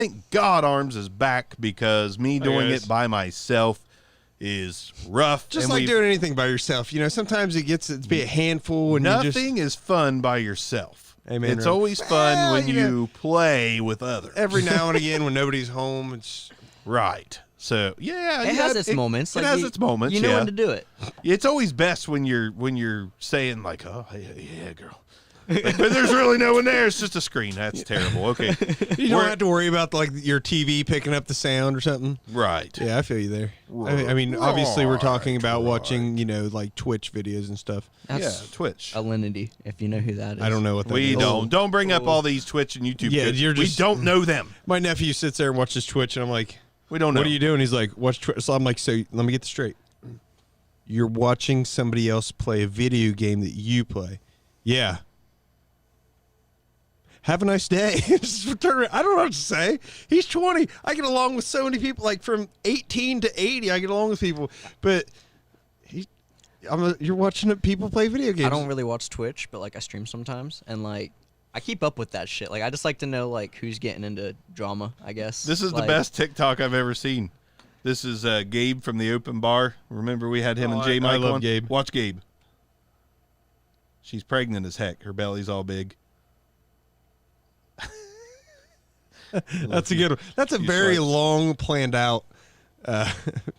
Thank God Arms is back because me doing it by myself is rough. Just like doing anything by yourself. Sometimes it gets to be a handful. And nothing is fun by yourself. Amen, it's right. always fun when you play with others. Every now and again when nobody's home. It's right. So, yeah. It has its moments. It has its moments, You know when to do it. It's always best when you're saying, like, oh, yeah, girl. But there's really no one there. It's just a screen. That's terrible. Okay. You don't have to worry about your TV picking up the sound or something. Right. Yeah, I feel you there. I mean, obviously we're talking about watching, like Twitch videos and stuff. That's Twitch. Alinity, if you know who that is. I don't know what that is. Don't bring up all these Twitch and YouTube. Yeah, we don't know them. My nephew sits there and watches Twitch, and I'm like, we don't know. What are you doing? He's like, watch Twitch. So I'm like, so let me get this straight. You're watching somebody else play a video game that you play. Yeah. Have a nice day. I don't know what to say. He's 20. I get along with so many people, like from 18 to 80. I get along with people, but you're watching people play video games. I don't really watch Twitch, but I stream sometimes, and I keep up with that shit. I just like to know who's getting into drama, I guess. This is the best TikTok I've ever seen. This is Gabe from the Open Bar. Remember we had him and J Mike I love on? Gabe. Watch Gabe. She's pregnant as heck. Her belly's all big. That's a good one. That's a very long planned out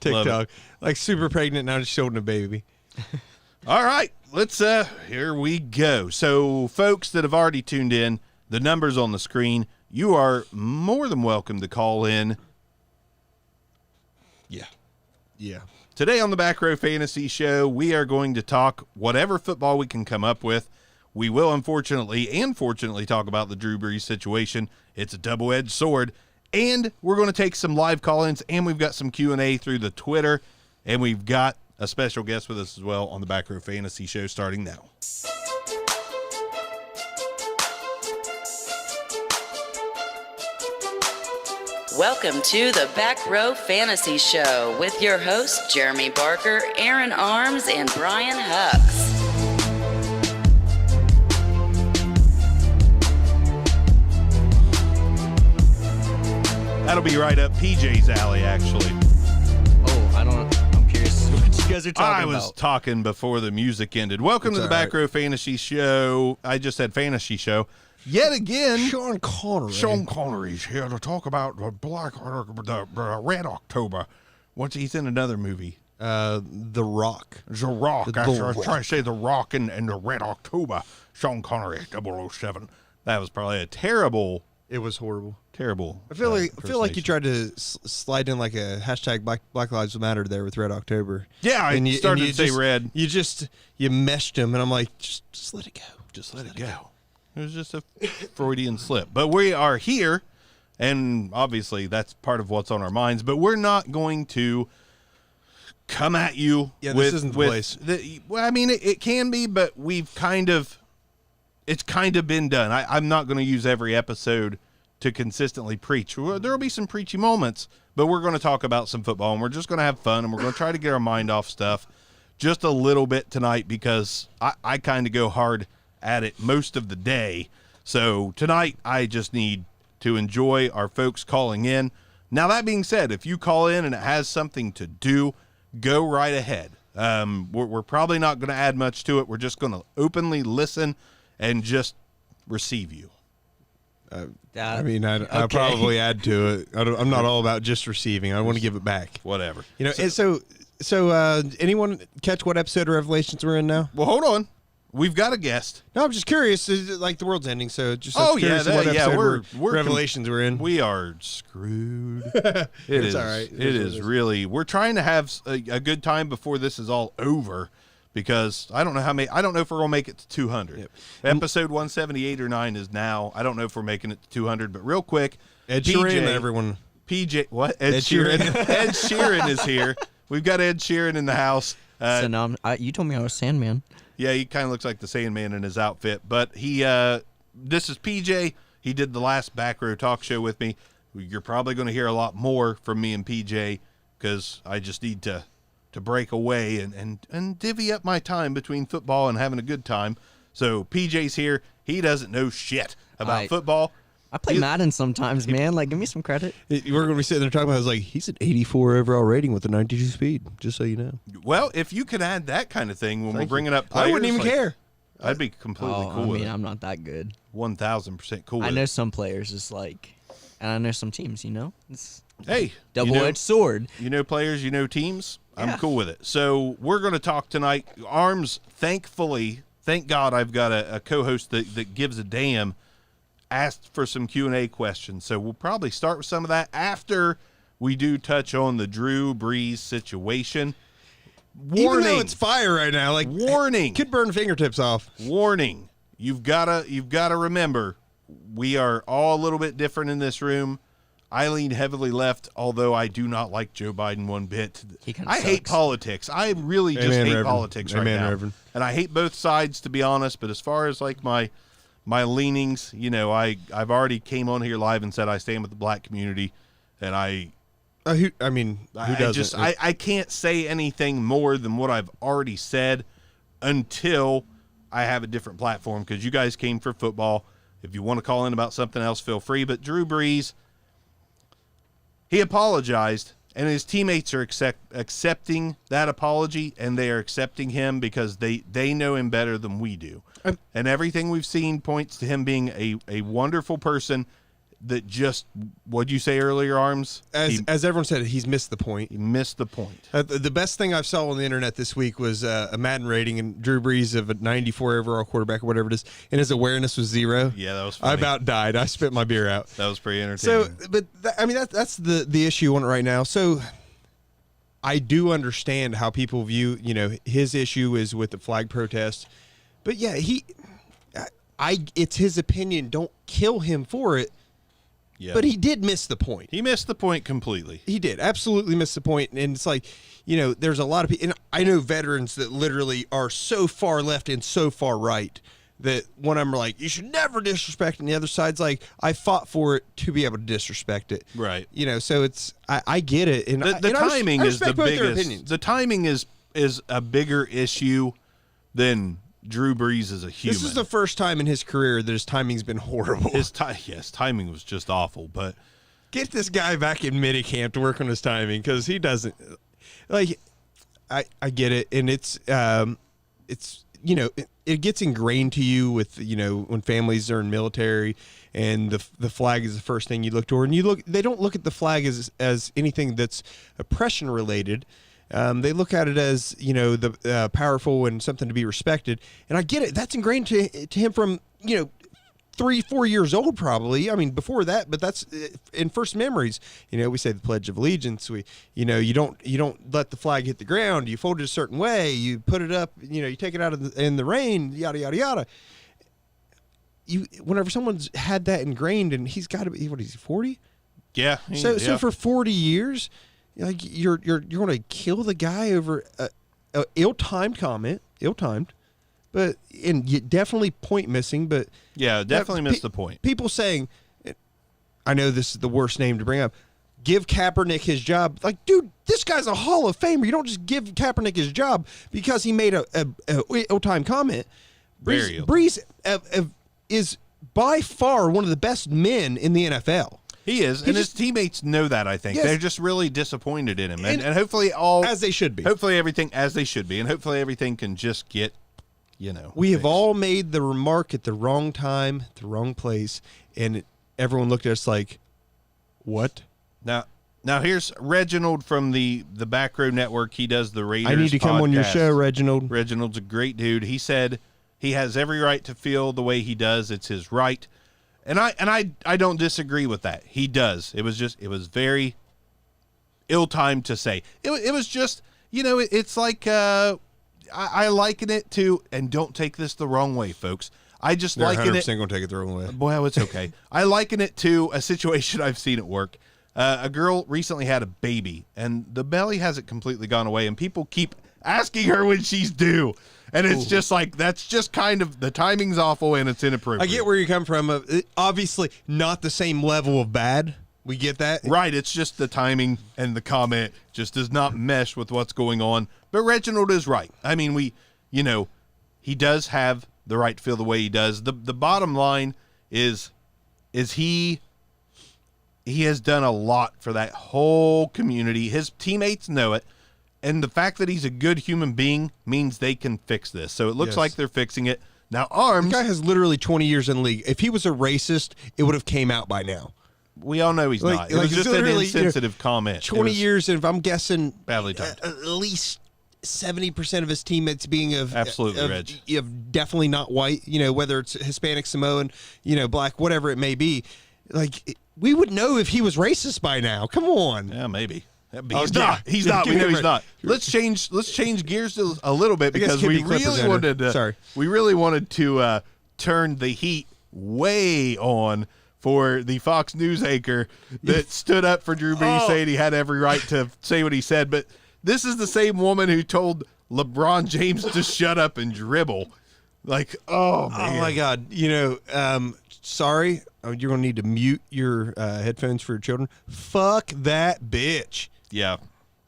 TikTok. Super pregnant now, just holding a baby. All right, let's here we go. So folks that have already tuned in, the numbers on the screen, you are more than welcome to call in. Yeah. Today on the Back Row Fantasy Show, we are going to talk whatever football we can come up with. We will unfortunately and fortunately talk about the Drew Brees situation. It's a double-edged sword. And we're going to take some live call-ins, and we've got some Q&A through the Twitter, and we've got a special guest with us as well on the Back Row Fantasy Show starting now. Welcome to the Back Row Fantasy Show with your hosts, Jeremy Barker, Aaron Arms, and Brian Hucks. That'll be right up PJ's alley, actually. I'm curious what you guys are talking about. I was talking before the music ended. Welcome to the Back Row Fantasy Show. I just said fantasy show. Yet again, Sean Connery's here to talk about the Red October. He's in another movie. The Rock. The Rock. I was trying to say The Rock and the Red October. Sean Connery, 007. That was probably a terrible. It was horrible. Terrible. I feel like you tried to slide in a hashtag Black Lives Matter there with Red October. Yeah, I started to say red. You meshed them, and I'm like, just let it go. Just let it go. It was just a Freudian slip. But we are here, and obviously that's part of what's on our minds, but we're not going to come at you with... this isn't the place. It can be, but it's kind of been done. I'm not going to use every episode to consistently preach. There will be some preachy moments, but we're going to talk about some football, and we're just going to have fun, and we're going to try to get our mind off stuff just a little bit tonight because I kind of go hard at it most of the day. So tonight, I just need to enjoy our folks calling in. Now, that being said, if you call in and it has something to do, go right ahead. We're probably not going to add much to it. We're just going to openly listen and just receive you. I'll probably add to it. I'm not all about just receiving. I want to give it back. Whatever. So anyone catch what episode of Revelations we're in now? Well, hold on. We've got a guest. No, I'm just curious. The world's ending, so just curious what episode we're Revelations we're in. We are screwed. It's all right. It is really. We're trying to have a good time before this is all over, because I don't know if we're gonna make it to 200. Yep. Episode 178 or 9 is now. I don't know if we're making it to 200, but real quick, Ed Sheeran, everyone. PJ, what? Ed Sheeran. Ed Sheeran is here. We've got Ed Sheeran in the house. So now you told me I was Sandman. Yeah, he kind of looks like the Sandman in his outfit. But this is PJ. He did the last Back Row talk show with me. You're probably going to hear a lot more from me and PJ because I just need to break away and divvy up my time between football and having a good time. So PJ's here. He doesn't know shit about football. I play Madden sometimes, man. Like, give me some credit. We're going to be sitting there talking about, like, he's an 84 overall rating with a 92 speed, just so you know. Well, if you could add that kind of thing when we're bringing up players, I wouldn't even care. I'd be completely cool with it. I'm not that good. 1,000% cool with I know it. some players is like, and I know some teams, It's Hey, double-edged sword. You know players, you know teams. I'm Yeah. cool with it. So we're going to talk tonight. Arms, thank God I've got a co-host that gives a damn, asked for some Q&A questions. So we'll probably start with some of that after we do touch on the Drew Brees situation. Warning. Even though it's fire right now, like, Warning. could burn fingertips off. Warning. You've gotta remember, we are all a little bit different in this room. I lean heavily left, although I do not like Joe Biden one bit. I hate politics. I really just hate Reverend. politics right Amen, now. Reverend. And I hate both sides, to be honest. But as far as like my leanings, I've already came on here live and said I stand with the black community, and Who doesn't? I can't say anything more than what I've already said until I have a different platform, because you guys came for football. If you want to call in about something else, feel free. But Drew Brees, he apologized, and his teammates are accepting that apology, and they are accepting him because they know him better than we do. And everything we've seen points to him being a wonderful person that just, what'd you say earlier, Arms? As everyone said, he's missed the point. He missed the point. The best thing I saw on the internet this week was a Madden rating and Drew Brees of a 94 overall quarterback or whatever it is, and his awareness was 0. Yeah, that was funny. I about died. I spit my beer out. That was pretty entertaining. So, but that's the issue on it right now. So I do understand how people view, his issue is with the flag protest. But yeah, it's his opinion. Don't kill him for it. Yeah. But he did miss the point. He missed the point completely. He did absolutely miss the point. And it's like, there's a lot of people, and I know veterans that literally are so far left and so far right that one of them are like, you should never disrespect, and the other side's like, I fought for it to be able to disrespect it. Right. So it's, I get it. And the timing is the biggest. Opinions. The timing is a bigger issue than Drew Brees as a human. This is the first time in his career that his timing's been horrible. His timing was just awful. But get this guy back in minicamp to work on his timing, because he doesn't. Like, I get it, and it's it gets ingrained to you with when families are in military, and the flag is the first thing you look toward, and they don't look at the flag as anything that's oppression related. They look at it as, the powerful and something to be respected. And I get it. That's ingrained to him from, 3-4 years old, probably. I mean, before that, but that's in first memories. We say the Pledge of Allegiance. You don't let the flag hit the ground. You fold it a certain way. You put it up. You take it out in the rain. Yada yada yada. Whenever someone's had that ingrained, and he's got to be, what is he, 40? yeah. So for 40 years. Like you're going to kill the guy over a ill-timed comment, but and definitely point missing. But yeah, definitely missed the point. People saying, I know this is the worst name to bring up. Give Kaepernick his job. Like, dude, this guy's a Hall of Famer. You don't just give Kaepernick his job because he made a ill-timed comment. Brees is by far one of the best men in the NFL. He is, and his teammates know that, I think. Yes. They're just really disappointed in him. And hopefully all... As they should be. Hopefully everything as they should be. And hopefully everything can just get, We have fixed. all made the remark at the wrong time, the wrong place, and everyone looked at us like, what? Now here's Reginald from the Back Row Network. He does the Raiders I need to come on your podcast. show, Reginald. Reginald's a great dude. He said he has every right to feel the way he does. It's his right. And I don't disagree with that. He does. It was very ill-timed to say. It was just, it's like, I liken it to, and don't take this the wrong way, folks. I just They're liken 100% it. going to take it the wrong way. Well, it's okay. I liken it to a situation I've seen at work. A girl recently had a baby, and the belly hasn't completely gone away, and people keep asking her when she's due. And it's just like, that's just kind of, the timing's awful and it's inappropriate. I get where you come from. Obviously, not the same level of bad. We get that. Right. It's just the timing and the comment just does not mesh with what's going on. But Reginald is right. I mean, he does have the right to feel the way he does. The bottom line is is he has done a lot for that whole community. His teammates know it. And the fact that he's a good human being means they can fix this. So it looks like they're fixing it. Now, Arms... The guy has literally 20 years in the league. If he was a racist, it would have came out by now. We all know he's not. It was just an insensitive comment. 20 years, and if I'm guessing... Badly timed. At least 70% of his teammates being Absolutely, Reg. Of definitely not white, whether it's Hispanic, Samoan, black, whatever it may be. Like, we would know if he was racist by now. Come on. Yeah, maybe. He's not. He's not. We know he's not. Let's change gears a little bit because we really wanted to turn the heat way on for the Fox News anchor that stood up for Drew Brees, saying he had every right to say what he said. But this is the same woman who told LeBron James to shut up and dribble. Like, oh man. Oh my God. Sorry, you're gonna need to mute your headphones for your children. Fuck that bitch. Yeah.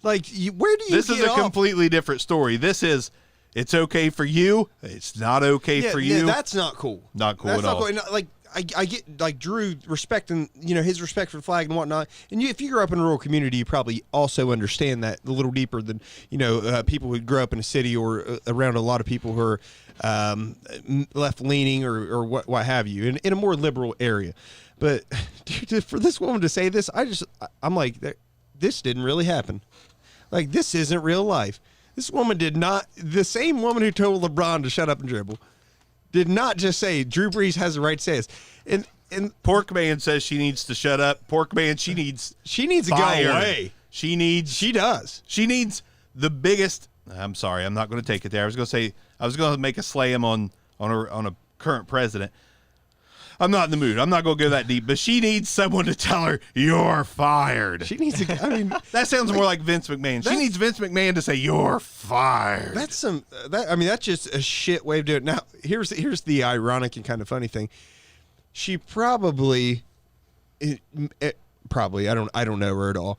Like, where do you This is a completely different story. This is, it's okay for you. It's not okay for you. Yeah, that's not cool. Not cool that's at all. Cool. Like, I get, like, Drew respecting, his respect for the flag and whatnot. And if you grew up in a rural community, you probably also understand that a little deeper than, people who grew up in a city or around a lot of people who are left-leaning or what have you, in a more liberal area. But, dude, for this woman to say this, I'm like... This didn't really happen. Like, this isn't real life. This woman did not, the same woman who told LeBron to shut up and dribble, did not just say Drew Brees has the right to say this. And Porkman says she needs to shut up. Porkman, she needs to go away. She needs the biggest. I'm sorry, I'm not going to take it there. I was going to make a slam on a current president. I'm not in the mood. I'm not going to go that deep, but she needs someone to tell her, you're fired. She needs to, that sounds more like Vince McMahon. She needs Vince McMahon to say, you're fired. That's that's just a shit way of doing it. Now, here's the ironic and kind of funny thing. She probably, I don't know her at all.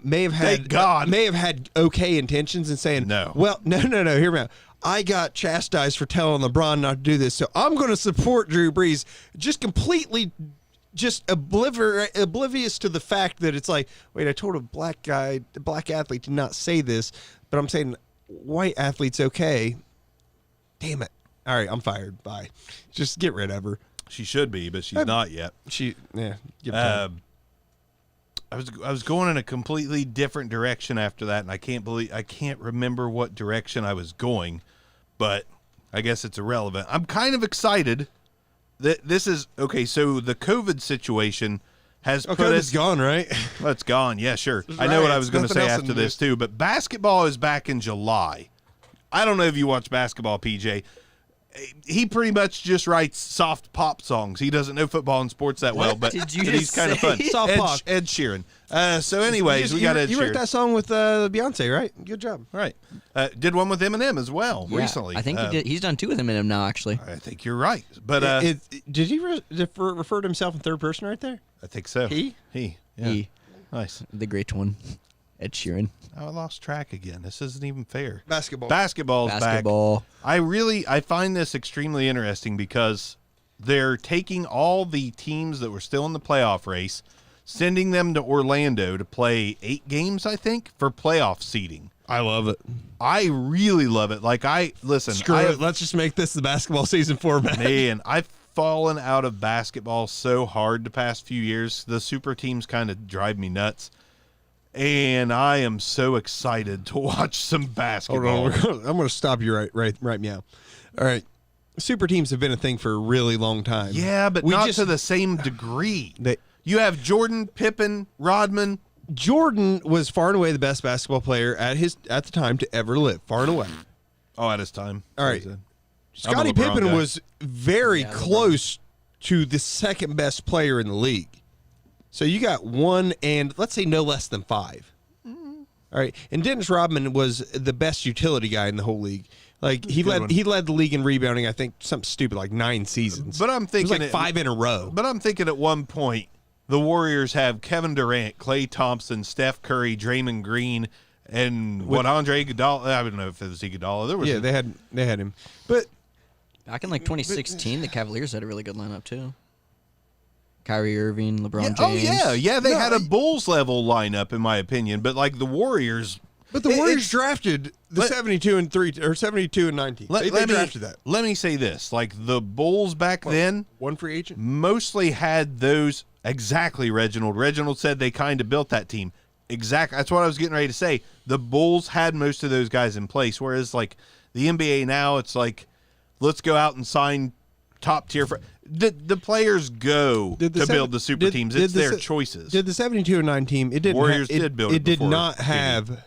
May have had okay intentions in saying, no. Well, no, hear me out. I got chastised for telling LeBron not to do this, so I'm going to support Drew Brees. Just completely oblivious to the fact that it's like, wait, I told a black athlete to not say this, but I'm saying white athlete's okay. Damn it. All right, I'm fired. Bye. Just get rid of her. She should be, but she's not yet. I was going in a completely different direction after that, and I can't remember what direction I was going, but I guess it's irrelevant. I'm kind of excited that this is okay. So the COVID situation has put us. It's gone, right? Well, it's gone. Yeah, sure. I know what I was going to say after this too, but basketball is back in July. I don't know if you watch basketball, PJ. He pretty much just writes soft pop songs. He doesn't know football and sports that well, but he's kind of fun. Soft pop. Ed Sheeran. So anyways, we got Ed Sheeran. You wrote that song with Beyonce, right? Good job. Right. Did one with Eminem as well recently. I think he did. He's done two with Eminem now, actually. I think you're right. But did he refer to himself in third person right there? I think so. He? Yeah. He. Nice. The great one. Ed Sheeran. I lost track again. This isn't even fair. Basketball's back. I find this extremely interesting because they're taking all the teams that were still in the playoff race, sending them to Orlando to play 8 games, I think, for playoff seeding. I love it. I really love it. Like, Screw it. Let's just make this the basketball season format. Man, I've fallen out of basketball so hard the past few years. The super teams kind of drive me nuts. And I am so excited to watch some basketball. Hold on, I'm going to stop you right meow. All right. Super teams have been a thing for a really long time. Yeah, but not to the same degree. You have Jordan, Pippen, Rodman. Jordan was far and away the best basketball player at the time to ever live. Far and away. Oh, at his time. All right. Scottie Pippen was very close to the second best player in the league. So you got one and let's say no less than 5. All right. And Dennis Rodman was the best utility guy in the whole league. Like he led the league in rebounding, I think something stupid like 9 seasons. But I'm thinking it was like 5 in a row. But I'm thinking at one point the Warriors have Kevin Durant, Klay Thompson, Steph Curry, Draymond Green, and Andre Iguodala. I don't know if it was Iguodala. They had him. But back in like 2016, the Cavaliers had a really good lineup too. Kyrie Irving, LeBron James. Oh yeah. They had a Bulls level lineup, in my opinion, but like the Warriors. But the Warriors drafted the 72 and 19. They drafted that. Let me say this: like the Bulls back then, One free agent. mostly had those exactly. Reginald said they kind of built that team. Exactly. That's what I was getting ready to say. The Bulls had most of those guys in place, whereas like the NBA now, it's like, let's go out and sign top tier. The players go to build the super teams. It's their choices. Did the 72 and 9 team? It didn't. Warriors did build it. It did before not KD. have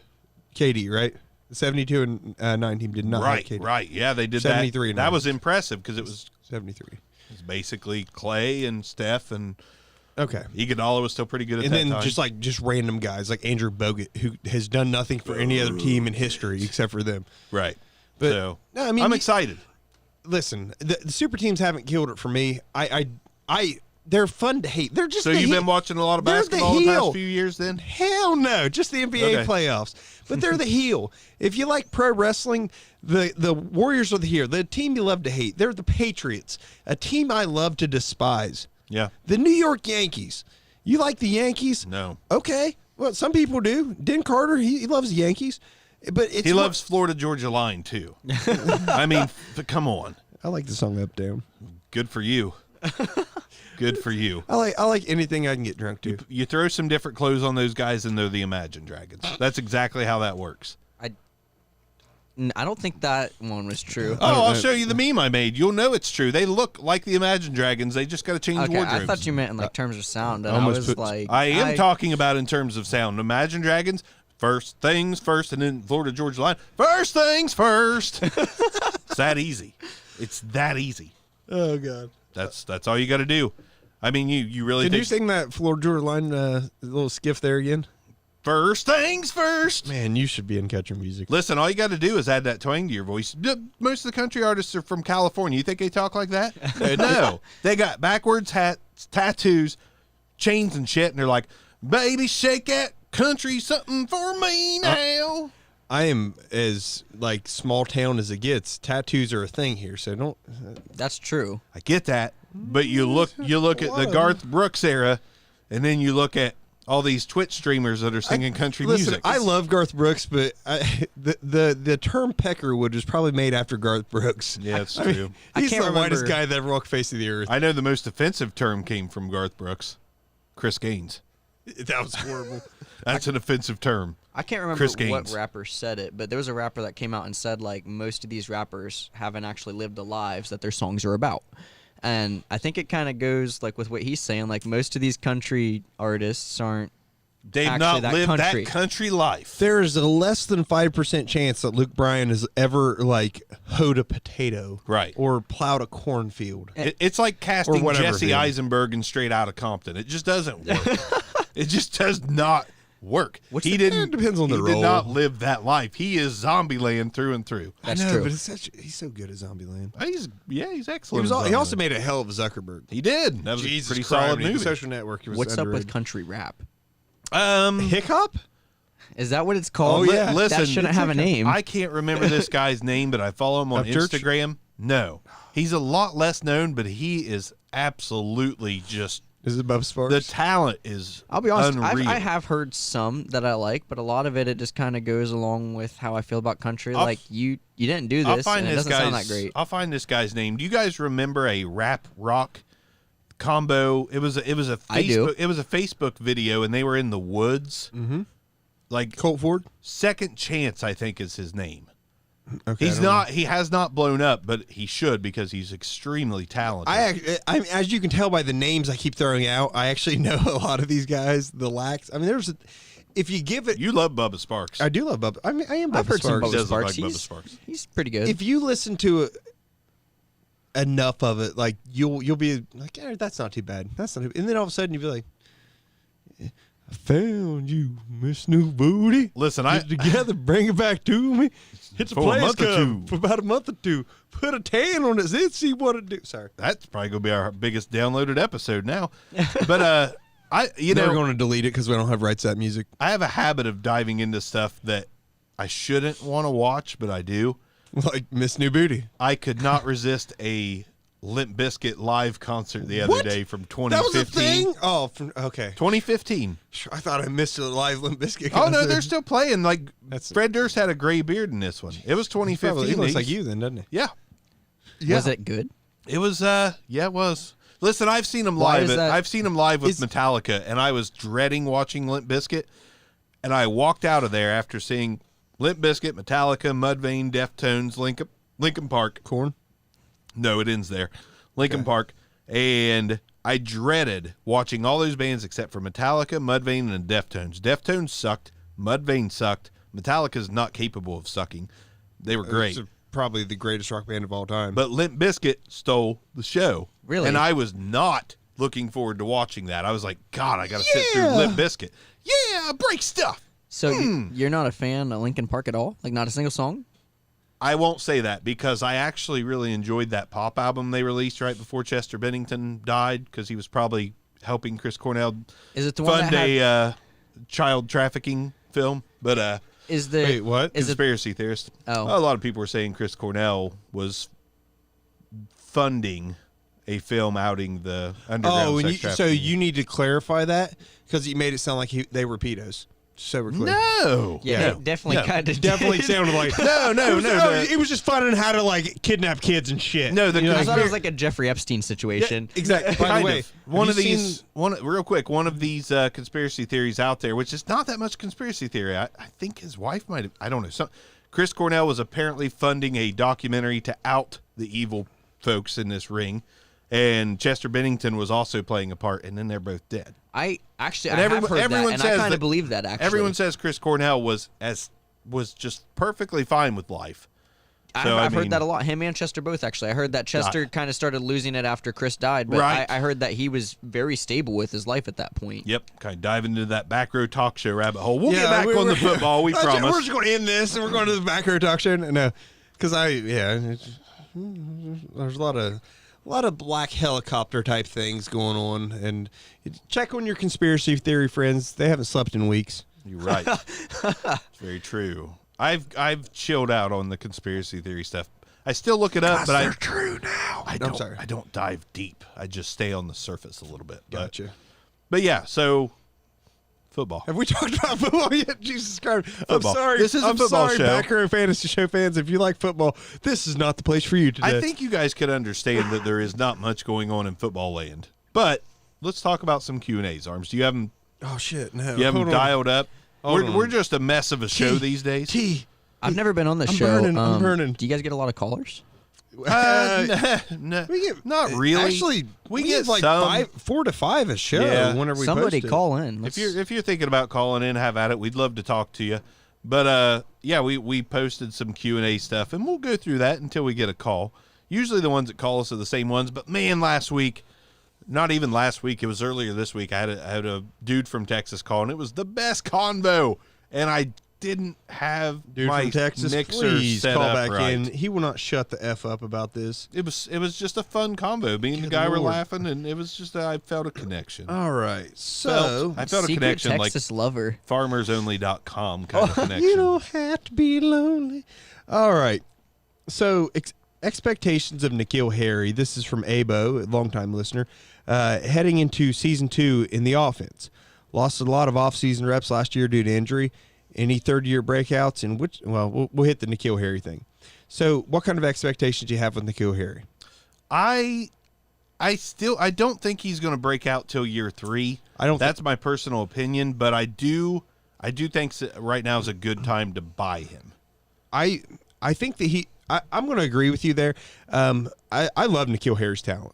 KD, right? The 72 and 9 team did not have KD. Right. Yeah, they did 73 that. and That 9. was impressive because it was 73. basically Clay and Steph, and Okay. Iguodala was still pretty good at And that then time. just random guys like Andrew Bogut, who has done nothing for any other team in history except for them. Right. But, So no, I mean, I'm excited. Listen, the super teams haven't killed it for me. They're fun to hate. They're just So the you've heel. been watching a lot of They're basketball the heel. past few years then? Hell no, just the NBA Okay. playoffs. But they're the heel. If you like pro wrestling, the Warriors are the heel. The team you love to hate. They're the Patriots, a team I love to despise. Yeah. The New York Yankees. You like the Yankees? No. Okay. Well, some people do. Den Carter, he loves the Yankees. But it's He loves Florida Georgia Line too. I mean, come on. I like the song Up Down. Good for you. Good for you. I like anything I can get drunk to. You throw some different clothes on those guys and they're the Imagine Dragons. That's exactly how that works. I don't think that one was true. Oh, I'll show you the meme I made. You'll know it's true. They look like the Imagine Dragons. They just got to change Okay, wardrobes. I thought you meant in like terms of sound, and I almost was put- like, I am talking about in terms of sound. Imagine Dragons, first things first, and then Florida Georgia Line, first things first. It's that easy. It's that easy. Oh, God. That's all you got to do. I mean, you really Can think you sing that Florida Georgia Line little skiff there again? first things first? Man, you should be in country music. Listen, all you got to do is add that twang to your voice. Most of the country artists are from California. You think they talk like that? No. They got backwards hats, tattoos, chains and shit, and they're like, baby, shake that country something for me now. I am as like small town as it gets. Tattoos are a thing here, so don't. that's true. I get that, but you look at the Garth Brooks era, and then you look at all these Twitch streamers that are singing country Listen, music. I love Garth Brooks, but the term peckerwood was probably made after Garth Brooks. Yeah, it's I mean, true. he's can't the whitest remember- guy that ever walked the face of the earth. I know the most offensive term came from Garth Brooks, Chris Gaines. That was horrible. That's an offensive term. I can't remember Chris what Gaines. rapper said it, but there was a rapper that came out and said like most of these rappers haven't actually lived the lives that their songs are about. And I think it kind of goes like with what he's saying, like most of these country artists aren't They've actually not that lived country. that country life. There is a less than 5% chance that Luke Bryan has ever like hoed a potato, Right. or plowed a cornfield. It's like casting whatever Jesse him. Eisenberg in Straight Outta Compton. It just doesn't work. It just does not work. He didn't. it depends on the he role. did not live that life. He is Zombieland through and through. That's I know, true. but he's so good at Zombieland. He's excellent. He in also Zombieland. made a hell of a Zuckerberg. He did. That was Jesus a pretty Christ, solid man, movie. Social Network. Was What's up with underrated. country rap? Hiccup? Is that what it's called? Oh, yeah. Listen, that shouldn't have a name. I can't remember this guy's name, but I follow him on Upchurch? Instagram. No, he's a lot less known, but he is absolutely just Is it Above Sparks? the talent is. I'll be honest. unreal. I have heard some that I like, but a lot of it just kind of goes along with how I feel about country. Like you didn't do I'll this, find and it this doesn't guy's. sound that great. I'll find this guy's name. Do you guys remember a rap rock combo? It was a I do. Facebook. It was a Facebook video, and they were in the woods. Mm-hmm. Like Colt Ford? Second Chance, I think is his name. Okay, He's I don't not. He has not blown up, but he should because he's extremely talented. I as you can tell by the names I keep throwing out, I actually know a lot of these guys. The Lax. I mean, if you give it, You love Bubba Sparks. I do love Bubba. I mean, I am Bubba I've heard some Sparks. Bubba does look Sparks. like Bubba He's, Sparks. he's pretty good. If you listen to enough of it, like you'll be like, that's not too bad. That's not too bad. And then all of a sudden you'll be like, I found you, Miss New Booty. Listen, Get together, bring it back to me. Hit the For a place month or come two. for about a month or two. Put a tan on it, then see what it do. Sorry, That's probably gonna be our biggest downloaded episode now. But we're going to delete it because we don't have rights to that music. I have a habit of diving into stuff that I shouldn't want to watch, but I do. Like Miss New Booty. I could not resist a Limp Bizkit live concert the other What? day from That 2015. was a thing? Oh, okay. 2015. I thought I missed a live Limp Bizkit Oh, no, concert. they're still playing. Like, That's- Fred Durst had a gray beard in this one. It was 2015. He looks like He's- you then, doesn't he? Yeah. Was it good? It was, it was. Listen, I've seen him Why live. is that- I've seen him live with Metallica, and I was dreading watching Limp Bizkit, and I walked out of there after seeing Limp Bizkit, Metallica, Mudvayne, Deftones, Linkin Park. Corn? No, it ends there. Linkin Park. And I dreaded watching all those bands except for Metallica, Mudvayne, and Deftones. Deftones sucked. Mudvayne sucked. Metallica's not capable of sucking. They were great. It's probably the greatest rock band of all time. But Limp Bizkit stole the show. Really? And I was not looking forward to watching that. I was like, God, I got to sit through Limp Bizkit. Yeah, break stuff. So you're not a fan of Linkin Park at all? Like not a single song? I won't say that because I actually really enjoyed that pop album they released right before Chester Bennington died because he was probably helping Chris Cornell Is it the one fund that had, a child trafficking film. But is the Wait, what? Is it conspiracy theorist. Oh. A lot of people were saying Chris Cornell was funding a film outing the underground Oh, and sex so trafficking. you need to clarify that because you made it sound like they were pedos. So we're clear. No. Yeah, no, it definitely no. kind of Definitely sounded like No. It was just finding how to like kidnap kids and shit. No, the You know, I thought it conspira- was like a Jeffrey Epstein situation. exactly. By Kind the way, of. One have of you these, seen- real quick, one of these conspiracy theories out there, which is not that much conspiracy theory. I think his wife might have, I don't know. Chris Cornell was apparently funding a documentary to out the evil folks in this ring, and Chester Bennington was also playing a part, and then they're both dead. I actually And I everyone- have heard everyone that, and I says kind that- of believe that actually. Everyone says Chris Cornell was just perfectly fine with life. So, I've I mean- heard that a lot. Him and Chester both actually. I heard that Chester kind of started losing it after Chris died, but Right. I heard that he was very stable with his life at that point. Yep, kind of diving into that back row talk show rabbit hole. We'll get Yeah, back we're- on the we're- football, we We're promise. just going to end this and we're going to the back row talk show. No, because there's a lot of black helicopter type things going on, and check on your conspiracy theory friends. They haven't slept in weeks. You're right. It's very true. I've chilled out on the conspiracy theory stuff. I still look it up, but true now. I I'm don't. sorry. I don't dive deep. I just stay on the surface a little bit. Gotcha. But yeah, so football. Have we talked about football yet? Jesus Christ. Football. I'm sorry. This is a I'm football sorry, show. Back Row Fantasy Show fans. If you like football, this is not the place for you today. I think you guys could understand that there is not much going on in football land. But let's talk about some Q&As, Arms. Do you have them? Oh, shit. No. You have them Hold on. dialed up? Hold on. We're just a mess of a show T. these days. T. I've never been on this I'm show. burning, I'm burning. Do you guys get a lot of callers? No, We get not really. Actually, we get like some. 4 to 5 a show. Yeah. Whenever we Somebody post it. call in. If you're thinking about calling in, have at it. We'd love to talk to you. But yeah, we posted some Q&A stuff, and we'll go through that until we get a call. Usually the ones that call us are the same ones, but man, last week, not even last week, it was earlier this week, I had a dude from Texas call, and it was the best convo, and I didn't have Dude my from Texas, mixer please set call up back right. in. He will not shut the F up about this. It was just a fun convo. Me and the guy were Lord. laughing, and it was just I felt a connection. All right. So, I felt a Secret connection Texas lover. like farmersonly.com kind of connection. you don't have to be lonely. All right. So, expectations of N'Keal Harry. This is from Abo, a longtime listener. Heading into season 2 in the offense. Lost a lot of offseason reps last year due to injury. Any third-year breakouts? And we'll hit the N'Keal Harry thing. So, what kind of expectations do you have with N'Keal Harry? I don't think he's going to break out till year 3. That's my personal opinion, but I do think right now is a good time to buy him. I think that I'm going to agree with you there. I love N'Keal Harry's talent.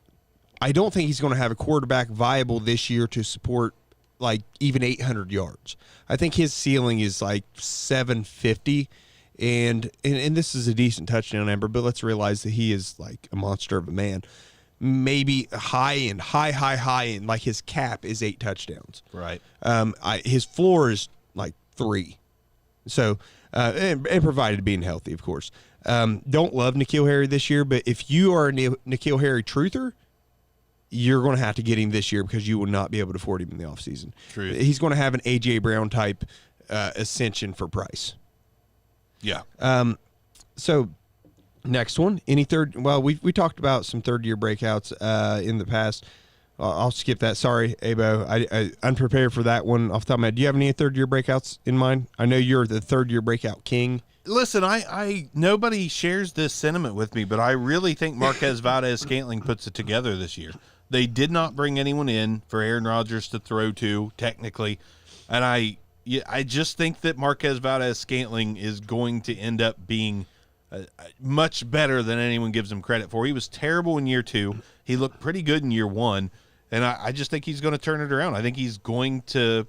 I don't think he's going to have a quarterback viable this year to support like even 800 yards. I think his ceiling is like 750, and this is a decent touchdown number, but let's realize that he is like a monster of a man. Maybe high end, like his cap is 8 touchdowns. Right. His floor is like 3. So, and provided being healthy, of course. Don't love N'Keal Harry this year, but if you are a N'Keal Harry truther, you're going to have to get him this year because you will not be able to afford him in the offseason. True. He's going to have an A.J. Brown type ascension for price. Yeah. So Next one, any third? Well, we talked about some third-year breakouts in the past. I'll skip that. Sorry, Abo. I unprepared for that one off the top of my head. Do you have any third-year breakouts in mind? I know you're the third-year breakout king. Listen, I nobody shares this sentiment with me, but I really think Marquez Valdez-Scantling puts it together this year. They did not bring anyone in for Aaron Rodgers to throw to, technically, and I just think that Marquez Valdez-Scantling is going to end up being much better than anyone gives him credit for. He was terrible in year 2. He looked pretty good in year 1, and I just think he's going to turn it around. I think he's going to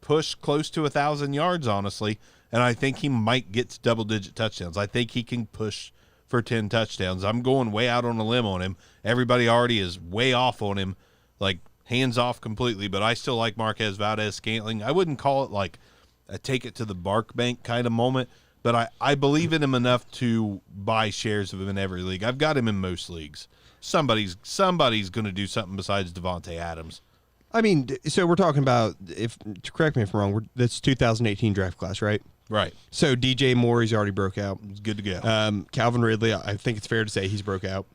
push close to 1,000 yards, honestly. And I think he might get to double-digit touchdowns. I think he can push for 10 touchdowns. I'm going way out on a limb on him. Everybody already is way off on him, like hands off completely. But I still like Marquez Valdez-Scantling. I wouldn't call it like a take it to the bark bank kind of moment, but I believe in him enough to buy shares of him in every league. I've got him in most leagues. Somebody's going to do something besides Devontae Adams. I mean, so we're talking about, correct me if I'm wrong, that's 2018 draft class, right? Right. So DJ Moore, he's already broke out. He's good to go. Calvin Ridley, I think it's fair to say he's broke out.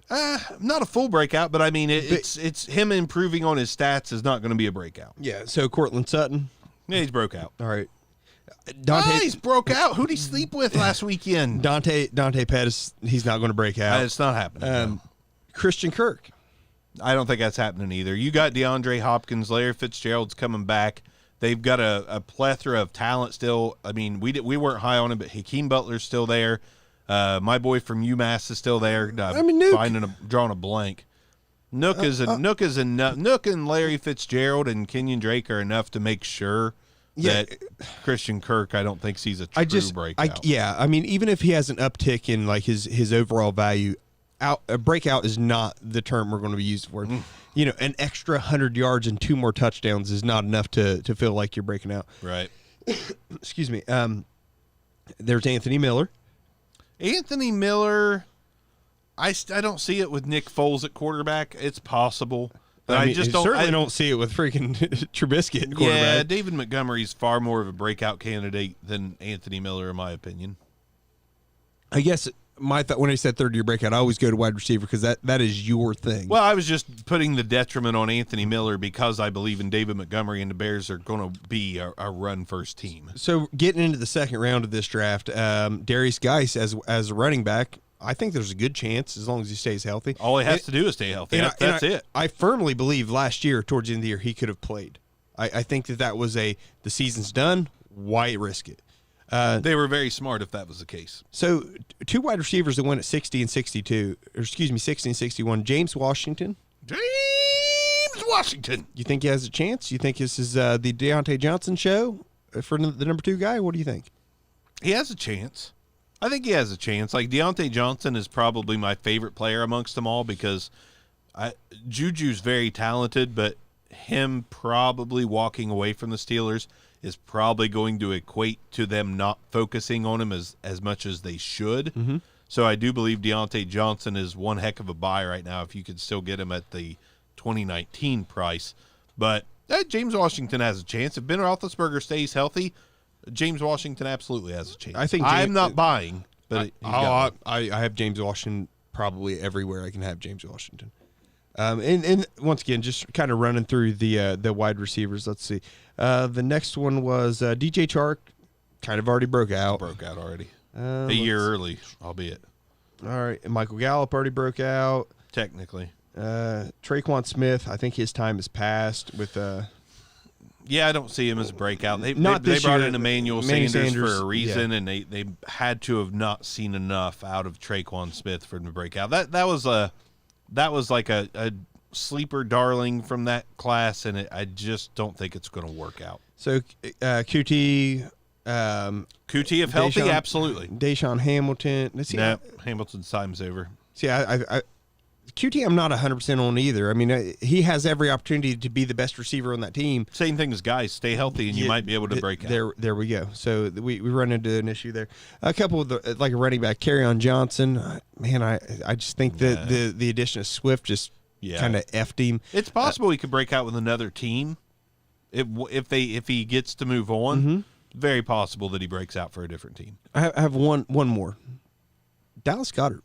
Not a full breakout, but I mean, it's him improving on his stats is not going to be a breakout. Yeah, so Cortland Sutton. Yeah, he's broke out. All right. He's broke out. Who'd he sleep with last weekend? Dante Pettis, he's not going to break out. It's not happening. No. Christian Kirk. I don't think that's happening either. You got DeAndre Hopkins, Larry Fitzgerald's coming back. They've got a plethora of talent still. I mean, we weren't high on him, but Hakeem Butler's still there. My boy from UMass is still there. Drawing a blank. Nook and Larry Fitzgerald and Kenyon Drake are enough to make sure that Christian Kirk, I don't think sees a true breakout. I mean, even if he has an uptick in like his overall value, a breakout is not the term we're going to be used for. You know, an extra 100 yards and 2 more touchdowns is not enough to feel like you're breaking out. Right. Excuse me. There's Anthony Miller. Anthony Miller, I don't see it with Nick Foles at quarterback. It's possible. But I just don't see it with freaking Trubisky at quarterback. Yeah, David Montgomery's far more of a breakout candidate than Anthony Miller, in my opinion. I guess my thought when I said third-year breakout, I always go to wide receiver because that is your thing. Well, I was just putting the detriment on Anthony Miller because I believe in David Montgomery, and the Bears are going to be a run-first team. So getting into the second round of this draft, Darius Geis as a running back, I think there's a good chance as long as he stays healthy. All he has to do is stay healthy. That's it. I firmly believe last year, towards the end of the year, he could have played. I think that was the season's done. Why risk it? They were very smart if that was the case. So 2 wide receivers that went at 60 and 62, or excuse me, 60 and 61. James Washington. You think he has a chance? You think this is the Deontay Johnson show for the number 2 guy? What do you think? He has a chance. I think he has a chance. Like, Deontay Johnson is probably my favorite player amongst them all because Juju's very talented, but him probably walking away from the Steelers is probably going to equate to them not focusing on him as much as they should. Mm-hmm. So I do believe Deontay Johnson is one heck of a buy right now if you could still get him at the 2019 price. But James Washington has a chance. If Ben Roethlisberger stays healthy, James Washington absolutely has a chance. I'm not buying, but I have James Washington probably everywhere I can have James Washington. And once again, just kind of running through the wide receivers. Let's see. The next one was DJ Chark. Kind of already broke out. Already. A year early, albeit. All right. And Michael Gallup already broke out. Technically. Traquan Smith, I think his time has passed with Yeah, I don't see him as a breakout. They brought in Emmanuel Sanders for a reason, and they had to have not seen enough out of Traquan Smith for him to break out. That was like a sleeper darling from that class, and I just don't think it's going to work out. So QT, if healthy, absolutely. Deshaun Hamilton. Hamilton's time's over. See, I QT, I'm not 100% on either. I mean, he has every opportunity to be the best receiver on that team. Same thing as guys. Stay healthy, and you might be able to break out. There we go. So we run into an issue there. A couple of like a running back, Kerryon Johnson. Man, I just think that the addition of Swift just kind of effed him. It's possible he could break out with another team if he gets to move on. Mm-hmm. Very possible that he breaks out for a different team. I have one more. Dallas Goedert.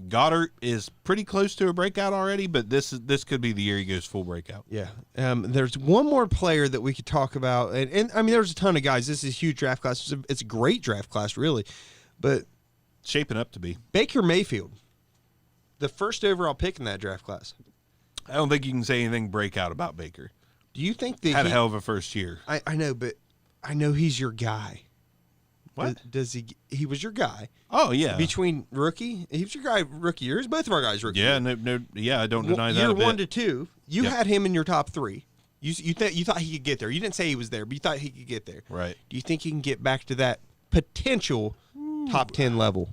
Goddard is pretty close to a breakout already, but this could be the year he goes full breakout. Yeah. There's one more player that we could talk about, and I mean, there's a ton of guys. This is a huge draft class. It's a great draft class, really, but Shaping up to be. Baker Mayfield, the first overall pick in that draft class. I don't think you can say anything breakout about Baker. Do you think that Had a hell of a first year. I know, but I know he's your guy. What? Does he? He was your guy. Oh, yeah. Between rookie, he was your guy rookie years. Both of our guys rookie. Yeah, years. I don't deny that Year a bit. 1 to 2, you Yep. had him in your top 3. You thought he could get there. You didn't say he was there, but you thought he could get there. Right. Do you think he can get back to that potential top 10 level?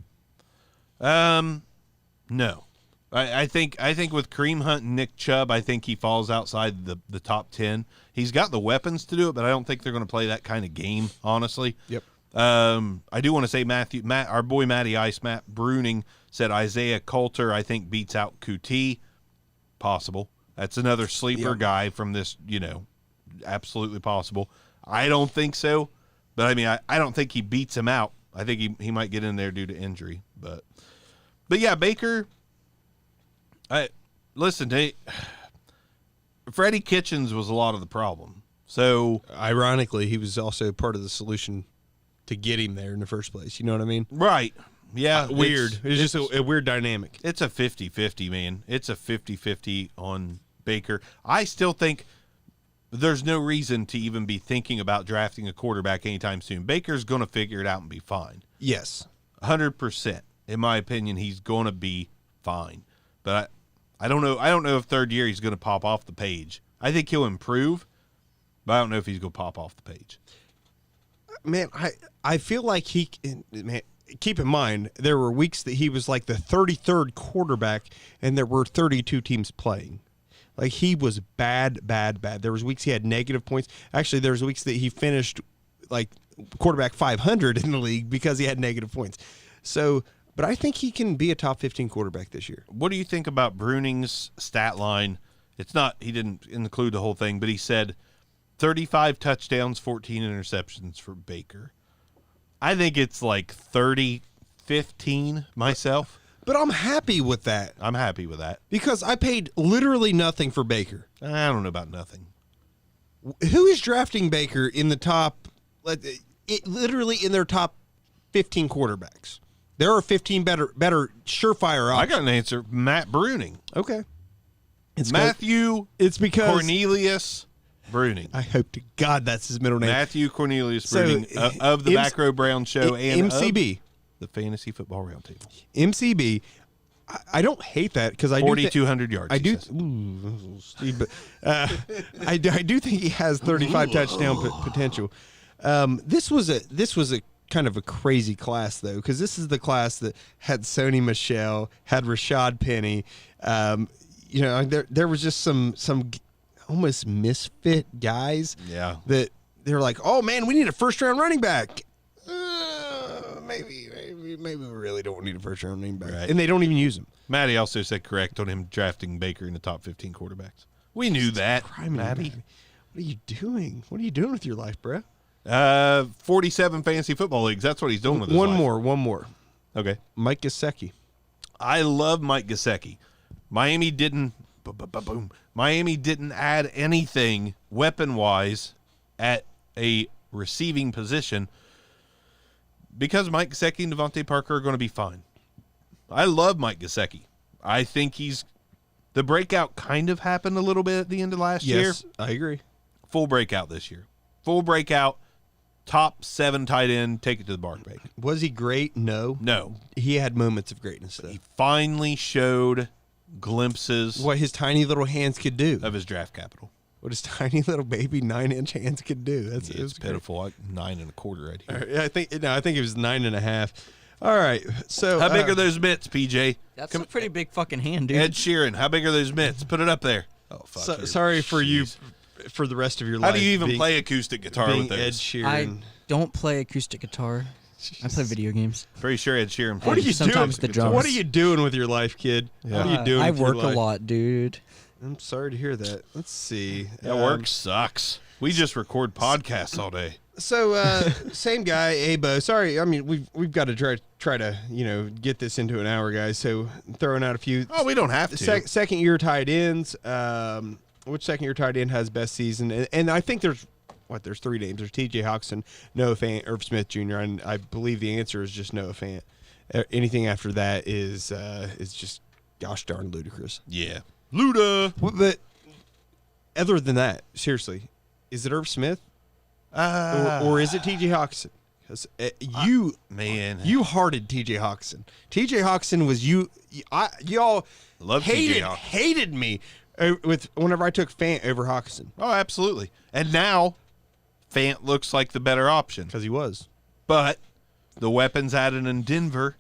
No. I think with Kareem Hunt and Nick Chubb, I think he falls outside the top 10. He's got the weapons to do it, but I don't think they're going to play that kind of game, honestly. Yep. I do want to say our boy Matty Ice, Matt Bruning, said Isaiah Coulter, I think, beats out Kuti. Possible. That's another sleeper guy from this, absolutely possible. I don't think so, but I mean, I don't think he beats him out. I think he might get in there due to injury, but yeah, Baker. Listen, Freddie Kitchens was a lot of the problem. So Ironically, he was also part of the solution to get him there in the first place. You know what I mean? right, yeah, Weird. It's just a weird dynamic. It's a 50-50, man. It's a 50-50 on Baker. I still think there's no reason to even be thinking about drafting a quarterback anytime soon. Baker's going to figure it out and be fine. Yes. 100%. In my opinion, he's going to be fine. But I don't know. I don't know if third year he's going to pop off the page. I think he'll improve, but I don't know if he's going to pop off the page. Man, I feel like keep in mind, there were weeks that he was like the 33rd quarterback, and there were 32 teams playing. Like, he was bad. There was weeks he had negative points. Actually, there was weeks that he finished like quarterback 500 in the league because he had negative points. So, but I think he can be a top 15 quarterback this year. What do you think about Bruning's stat line? It's not, he didn't include the whole thing, but he said 35 touchdowns, 14 interceptions for Baker. I think it's like 30-15 myself. But I'm happy with that I'm happy with that. because I paid literally nothing for Baker. I don't know about nothing. Who is drafting Baker in the top, literally in their top 15 quarterbacks? There are 15 better surefire options. I got an answer. Matt Bruning. Okay. It's because Cornelius Bruning. I hope to God that's his middle name. Matthew Cornelius So, Bruning of the Back Row Brown Show and MCB. of the Fantasy Football Roundtable. MCB. I don't hate that because I 4,200 yards. I he do. says. Ooh, Steve, but I do think he has 35 touchdown potential. This was a kind of a crazy class though, because this is the class that had Sony Michel, had Rashad Penny. There was just some almost misfit guys. Yeah. That they're like, oh man, we need a first round running back. Maybe we really don't need a first round running back, Right. and they don't even use him. Matty also said correct on him drafting Baker in the top 15 quarterbacks. We knew that, Matty. What are you doing? What are you doing with your life, bro? 47 fantasy football leagues. That's what he's doing with his life. One more. Okay. Mike Gesicki. I love Mike Gesicki. Miami didn't add anything weapon-wise at a receiving position because Mike Gesicki and Devontae Parker are going to be fine. I love Mike Gesicki. I think the breakout kind of happened a little bit at the end of last year. Yes, I agree. Full breakout this year. Full breakout. Top 7 tight end. Take it to the bark bake. Was he great? No. He had moments of greatness, though. He finally showed glimpses What his tiny little hands could do. of his draft capital. What his tiny little baby 9-inch hands could do. It's pitiful. Like 9.25 right here. Yeah, I think it was 9.5. All right. So How big are those mitts, PJ? That's a pretty big fucking hand, dude. Ed Sheeran. How big are those mitts? Put it up there. Oh, fuck. sorry for you Jeez. for the rest of your life. How do you even being- play acoustic guitar being with Ed those? Sheeran? I don't play acoustic guitar. I play video games. Pretty sure Ed Sheeran plays. What are you Sometimes doing? the drums. What are you doing with your life, kid? What are you doing? I with your work a life? lot, dude. I'm sorry to hear that. Let's see. That work sucks. We just record podcasts all day. Same guy, Abo. Sorry, I mean we've got to try to get this into an hour, guys. So throwing out a few. Oh, we don't have to. Second year tight ends. Which second year tight end has best season? And I think there's 3 names. There's T.J. Hawkinson, Noah Fant, Irv Smith Jr. And I believe the answer is just Noah Fant. Anything after that is just gosh darn ludicrous. Yeah, Luda. But other than that, seriously, is it Irv Smith? Or is it T.J. Hawkinson? Because you hearted T.J. Hawkinson. T.J. Hawkinson was y'all Love T.J. Hawkinson. hated me with whenever I took Fant over Hawkinson Oh, absolutely. And now Fant looks like the better option. because he was. But the weapons added in Denver,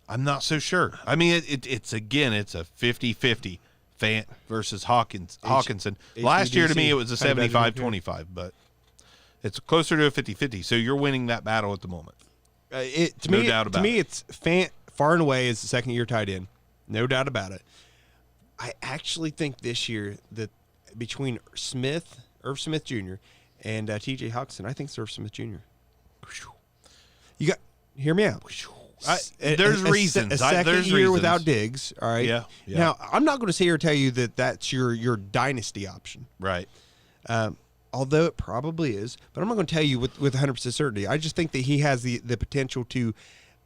I'm not so sure. I mean, it's a 50-50. Fant versus Hawkinson. Last year to me it was a 75-25, but it's closer to a 50-50. So you're winning that battle at the moment. No doubt about it. To me, it's Fant far and away is the second year tight end. No doubt about it. I actually think this year that between Irv Smith Jr. and T.J. Hawkinson, I think it's Irv Smith Jr. You got hear me out. There's reasons. A second year without Diggs. All right. Yeah. Now I'm not going to sit here and tell you that that's your dynasty option. Right. Although it probably is, but I'm not going to tell you with 100% certainty. I just think that he has the potential to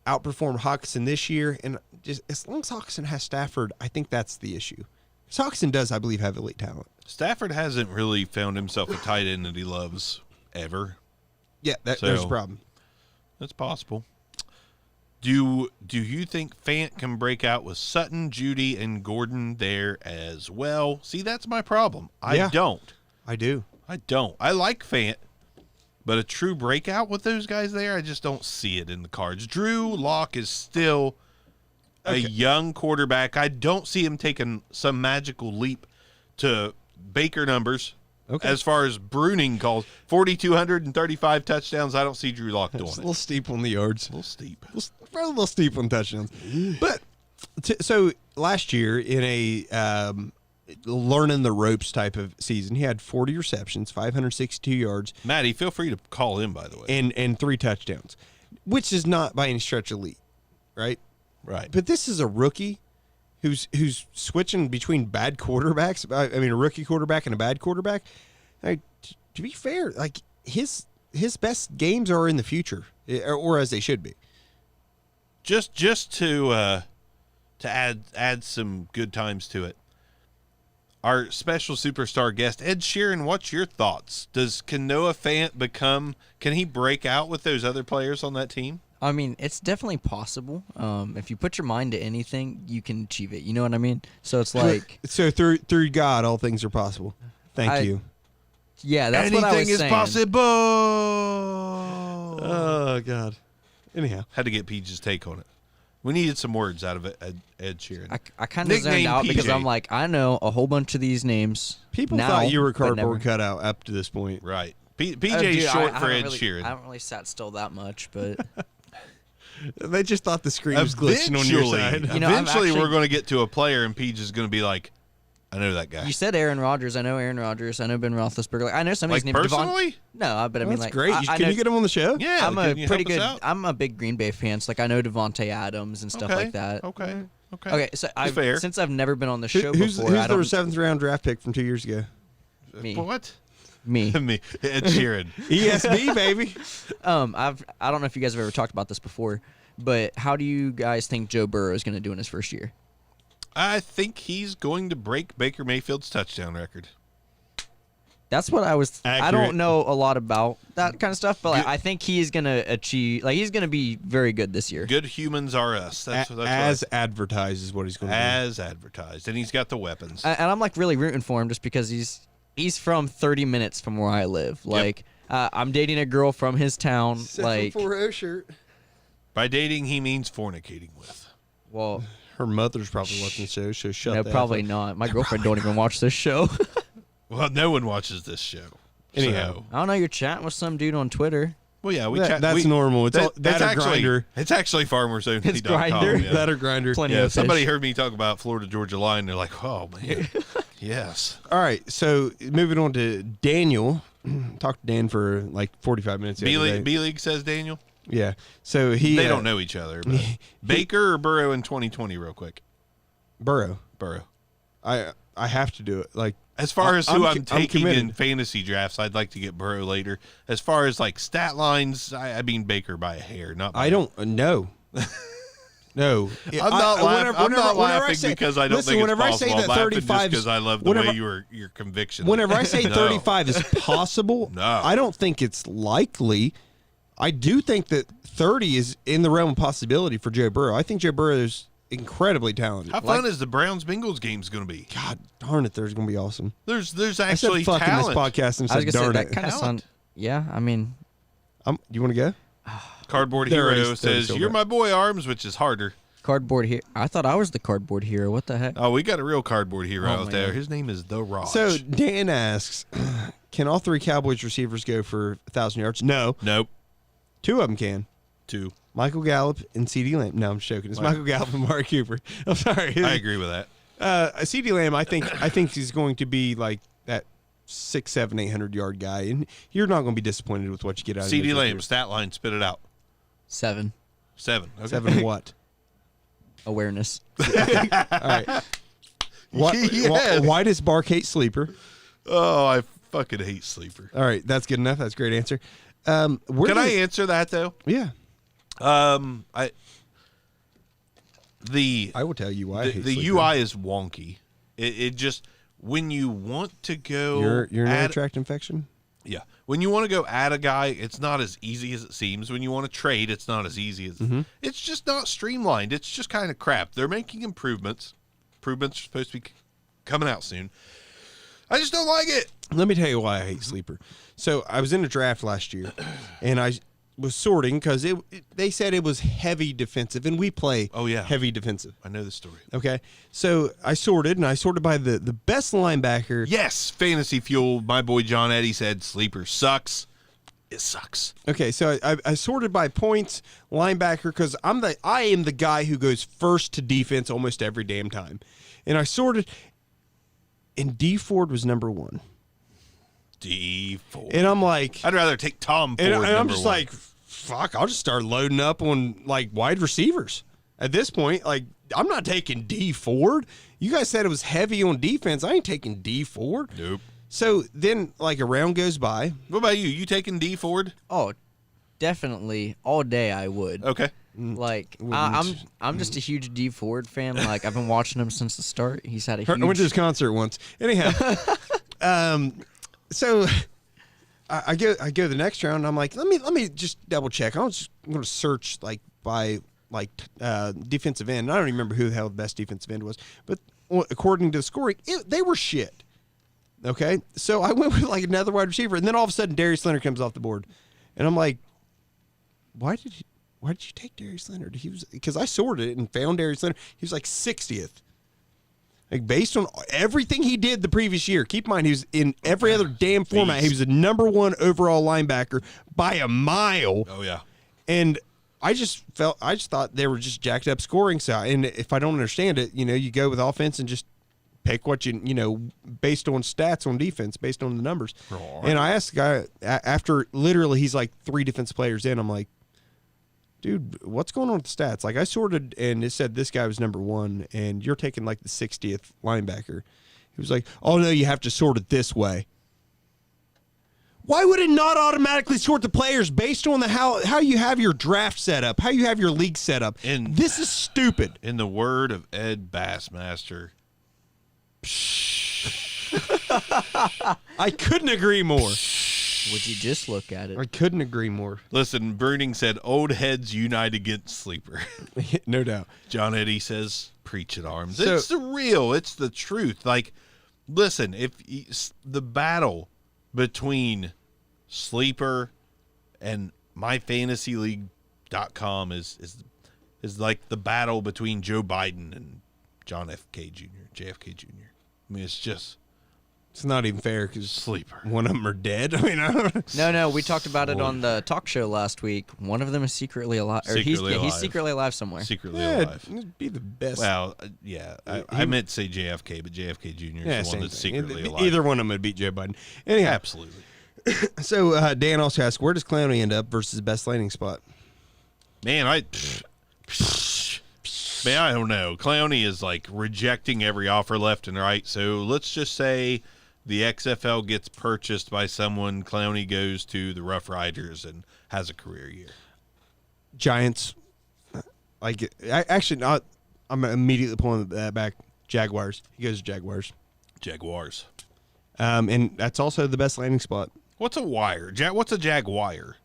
outperform Hawkinson this year, and just as long as Hawkinson has Stafford, I think that's the issue. So Hawkinson does, I believe, have elite talent. Stafford hasn't really found himself a tight end that he loves ever. Yeah, there's a problem. That's possible. Do you think Fant can break out with Sutton, Judy, and Gordon there as well? See, that's my problem. I don't. I do. I don't. I like Fant, but a true breakout with those guys there, I just don't see it in the cards. Drew Lock is still a young quarterback. I don't see him taking some magical leap to Baker numbers. Okay. As far as Bruning calls, 4,235 touchdowns, I don't see Drew Lock doing It's a it. little steep on the yards. A little steep. A little steep on touchdowns. But so last year in a learning the ropes type of season, he had 40 receptions, 562 yards. Maddie, feel free to call in, by the way. And 3 touchdowns, which is not by any stretch elite, right? Right. But this is a rookie who's switching between bad quarterbacks. I mean, a rookie quarterback and a bad quarterback. To be fair, like his best games are in the future, or as they should be. Just to add some good times to it. Our special superstar guest, Ed Sheeran, what's your thoughts? Can Noah Fant can he break out with those other players on that team? I mean, it's definitely possible. If you put your mind to anything, you can achieve it. You know what I mean? So it's like through God, all things are possible. Thank you. Yeah, that's Anything what I was is saying. possible. Oh God. Anyhow, had to get Peach's take on it. We needed some words out of it, Ed Sheeran. I kind of zoned Nickname out because PJ. I'm like, I know a whole bunch of these names. people now, thought you were a but never. cardboard cutout up to this point. Right. Oh, PJ's dude, short I for haven't Ed Sheeran. I haven't really sat still that much, but They just thought the screen was glitching on your side. You know, I'm eventually actually- we're going to get to a player, and Peach is going to be like, I know that guy. you said Aaron Rodgers. I know Aaron Rodgers. I know Ben Roethlisberger. Like, I know some of Like these names. personally? No, but I mean, That's like, great. I Can know, you get him on the show? Yeah. I'm can a you pretty help us good. out? I'm a big Green Bay fan. So like, I know Devontae Adams and stuff like that. Okay. Okay, so fair. since I've never been on the show Who's before, I the don't. 7th round draft pick from 2 years ago? Me. What? Me. Me. Ed Sheeran. ESB, baby. I don't know if you guys have ever talked about this before, but how do you guys think Joe Burrow is going to do in his first year? I think he's going to break Baker Mayfield's touchdown record. That's what I was. I Accurate. don't know a lot about that kind of stuff, but like, I think he is going to achieve. Like he's going to be very good this year. Good humans are us. That's As advertised is what he's going to do. as advertised, and he's got the weapons. And I'm like really rooting for him just because he's from 30 minutes from where I live. Like I'm dating a girl from his town. Like 740 shirt. By dating, he means fornicating with. well, Her mother's probably watching the show, so shut no, that probably up. not. My girlfriend don't even watch this show. Well, no one watches this show. Anyhow. So, I don't know. You're chatting with some dude on Twitter. well, yeah, we That- chat. that's normal. It's all- that or actually Grindr. It's actually farmersonly.com. It's Grindr. Yeah. That or Grinder. Plenty Yeah, of somebody fish. heard me talk about Florida Georgia line. They're like, "Oh man, yes." All right, so moving on to Daniel. talked to Dan for like 45 minutes. the other day. B-League says Daniel. Yeah. So They don't know each other. But Baker or Burrow in 2020, real quick. Burrow. I have to do it. Like, as far as who I'm taking committed. in fantasy drafts, I'd like to get Burrow later. As far as like stat lines, I mean Baker by a hair. Not. By I don't know. No, I'm not laughing because I don't think it's whenever possible. I say I'm that laughing 35 because I love the way your conviction. Whenever I say No. 35 is possible, No. I don't think it's likely. I do think that 30 is in the realm of possibility for Joe Burrow. I think Joe Burrow is incredibly talented. How fun is the Browns-Bengals game's going to be? God darn it, there's going to be awesome. There's I actually said fuck in this talent. podcast and I was said gonna say darn that it. kind of sound. Yeah, I mean, You want to go? Cardboard They're Hero already says, still "You're good. my boy, Arms," which is harder. cardboard hero. I thought I was the cardboard hero. What the heck? Oh, we got a real cardboard hero Oh, out there. man. His name is The Raj. So Dan asks, can all 3 Cowboys receivers go for 1,000 yards? No. Nope. 2 of them can. 2. Michael Gallup and CeeDee Lamb. No, I'm just joking. It's Michael Gallup and Mark Cooper. I'm sorry. I agree with that. CeeDee Lamb, I think he's going to be like that 600, 700, 800 yard guy, and you're not going to be disappointed with what you get out of C.D. him. Lamb, stat line, spit it out. 7 7. Okay. 7 what? awareness. All right. Yes. Why does Bark hate sleeper? Oh, I fucking hate sleeper. All right, that's good enough. That's a great answer. Can I answer that though? Yeah, I will tell you why. I hate the sleeper. UI is wonky. It just when you want to go Your urinary add, tract infection. yeah, when you want to go add a guy, it's not as easy as it seems. When you want to trade, it's not as easy as it's just not streamlined. It's just kind of crap. They're making improvements. Improvements are supposed to be coming out soon. I just don't like it. Let me tell you why I hate sleeper. So I was in a draft last year, and I was sorting because they said it was heavy defensive, and we play heavy defensive. I know the story. Okay, so I sorted by the best linebacker. Yes, Fantasy Fuel. My boy John Eddy said sleeper sucks. It sucks. Okay, so I sorted by points, linebacker, because I am the guy who goes first to defense almost every damn time, and I sorted, and D Ford was number 1. D Ford. And I'm like, I'd rather take Tom Ford. and I'm number just 1. like, fuck, I'll just start loading up on like wide receivers. At this point, like, I'm not taking D Ford. You guys said it was heavy on defense. I ain't taking D Ford. Nope. So then, like, a round goes by. What about you? You taking D Ford? Oh, definitely all day I would. Okay. Like Wouldn't. I'm just a huge D Ford fan. Like I've been watching him since the start. He's had a I went to huge. his concert once. Anyhow, so I go the next round. And I'm like, let me just double check. I'm going to search like by like defensive end. I don't even remember who the hell the best defensive end was, but according to the scoring, they were shit. Okay, so I went with like another wide receiver, and then all of a sudden Darius Leonard comes off the board, and I'm like, why did you take Darius Leonard? He was because I sorted it and found Darius Leonard. He was like 60th. Like based on everything he did the previous year. Keep in mind he was in every other damn format. He was the number 1 overall linebacker by a mile. Oh yeah. And I just thought they were just jacked up scoring. So and if I don't understand it, you go with offense and just pick what based on stats on defense, based on the numbers. Right. And I asked the guy after literally he's like 3 defense players in. I'm like, dude, what's going on with the stats? Like I sorted and it said this guy was number 1 and you're taking like the 60th linebacker. He was like, oh no, you have to sort it this way. Why would it not automatically sort the players based on how you have your draft set up, how you have your league set up? And this is stupid. In the word of Ed Bassmaster, I couldn't agree more. Would you just look at it? I couldn't agree more. listen, Bruning said, old heads unite against sleeper. No doubt. John Eddy says, preach it, Arms. So- It's the real. It's the truth. Like, listen, the battle between sleeper and myfantasyleague.com is like the battle between Joe Biden and John JFK Jr. I mean, it's just It's not even fair because sleeper. one of them are dead. I mean, I don't. No, we talked about it on the talk show last week. One of them is secretly alive. Or he's Alive. secretly alive somewhere. Secretly Yeah, alive. it'd be the best. Well, yeah, I meant to say JFK, but JFK Jr. is the one same that's thing. secretly alive. Either one of them would beat Joe Biden. Anyhow, Absolutely. So Dan also asked, where does Clowney end up versus best landing spot? Man, I don't know. Clowney is like rejecting every offer left and right. So let's just say the XFL gets purchased by someone. Clowney goes to the Rough Riders and has a career year. Giants. I'm immediately pulling that back. Jaguars. He goes to Jaguars. Jaguars. And that's also the best landing spot. What's a wire? What's a jaguar?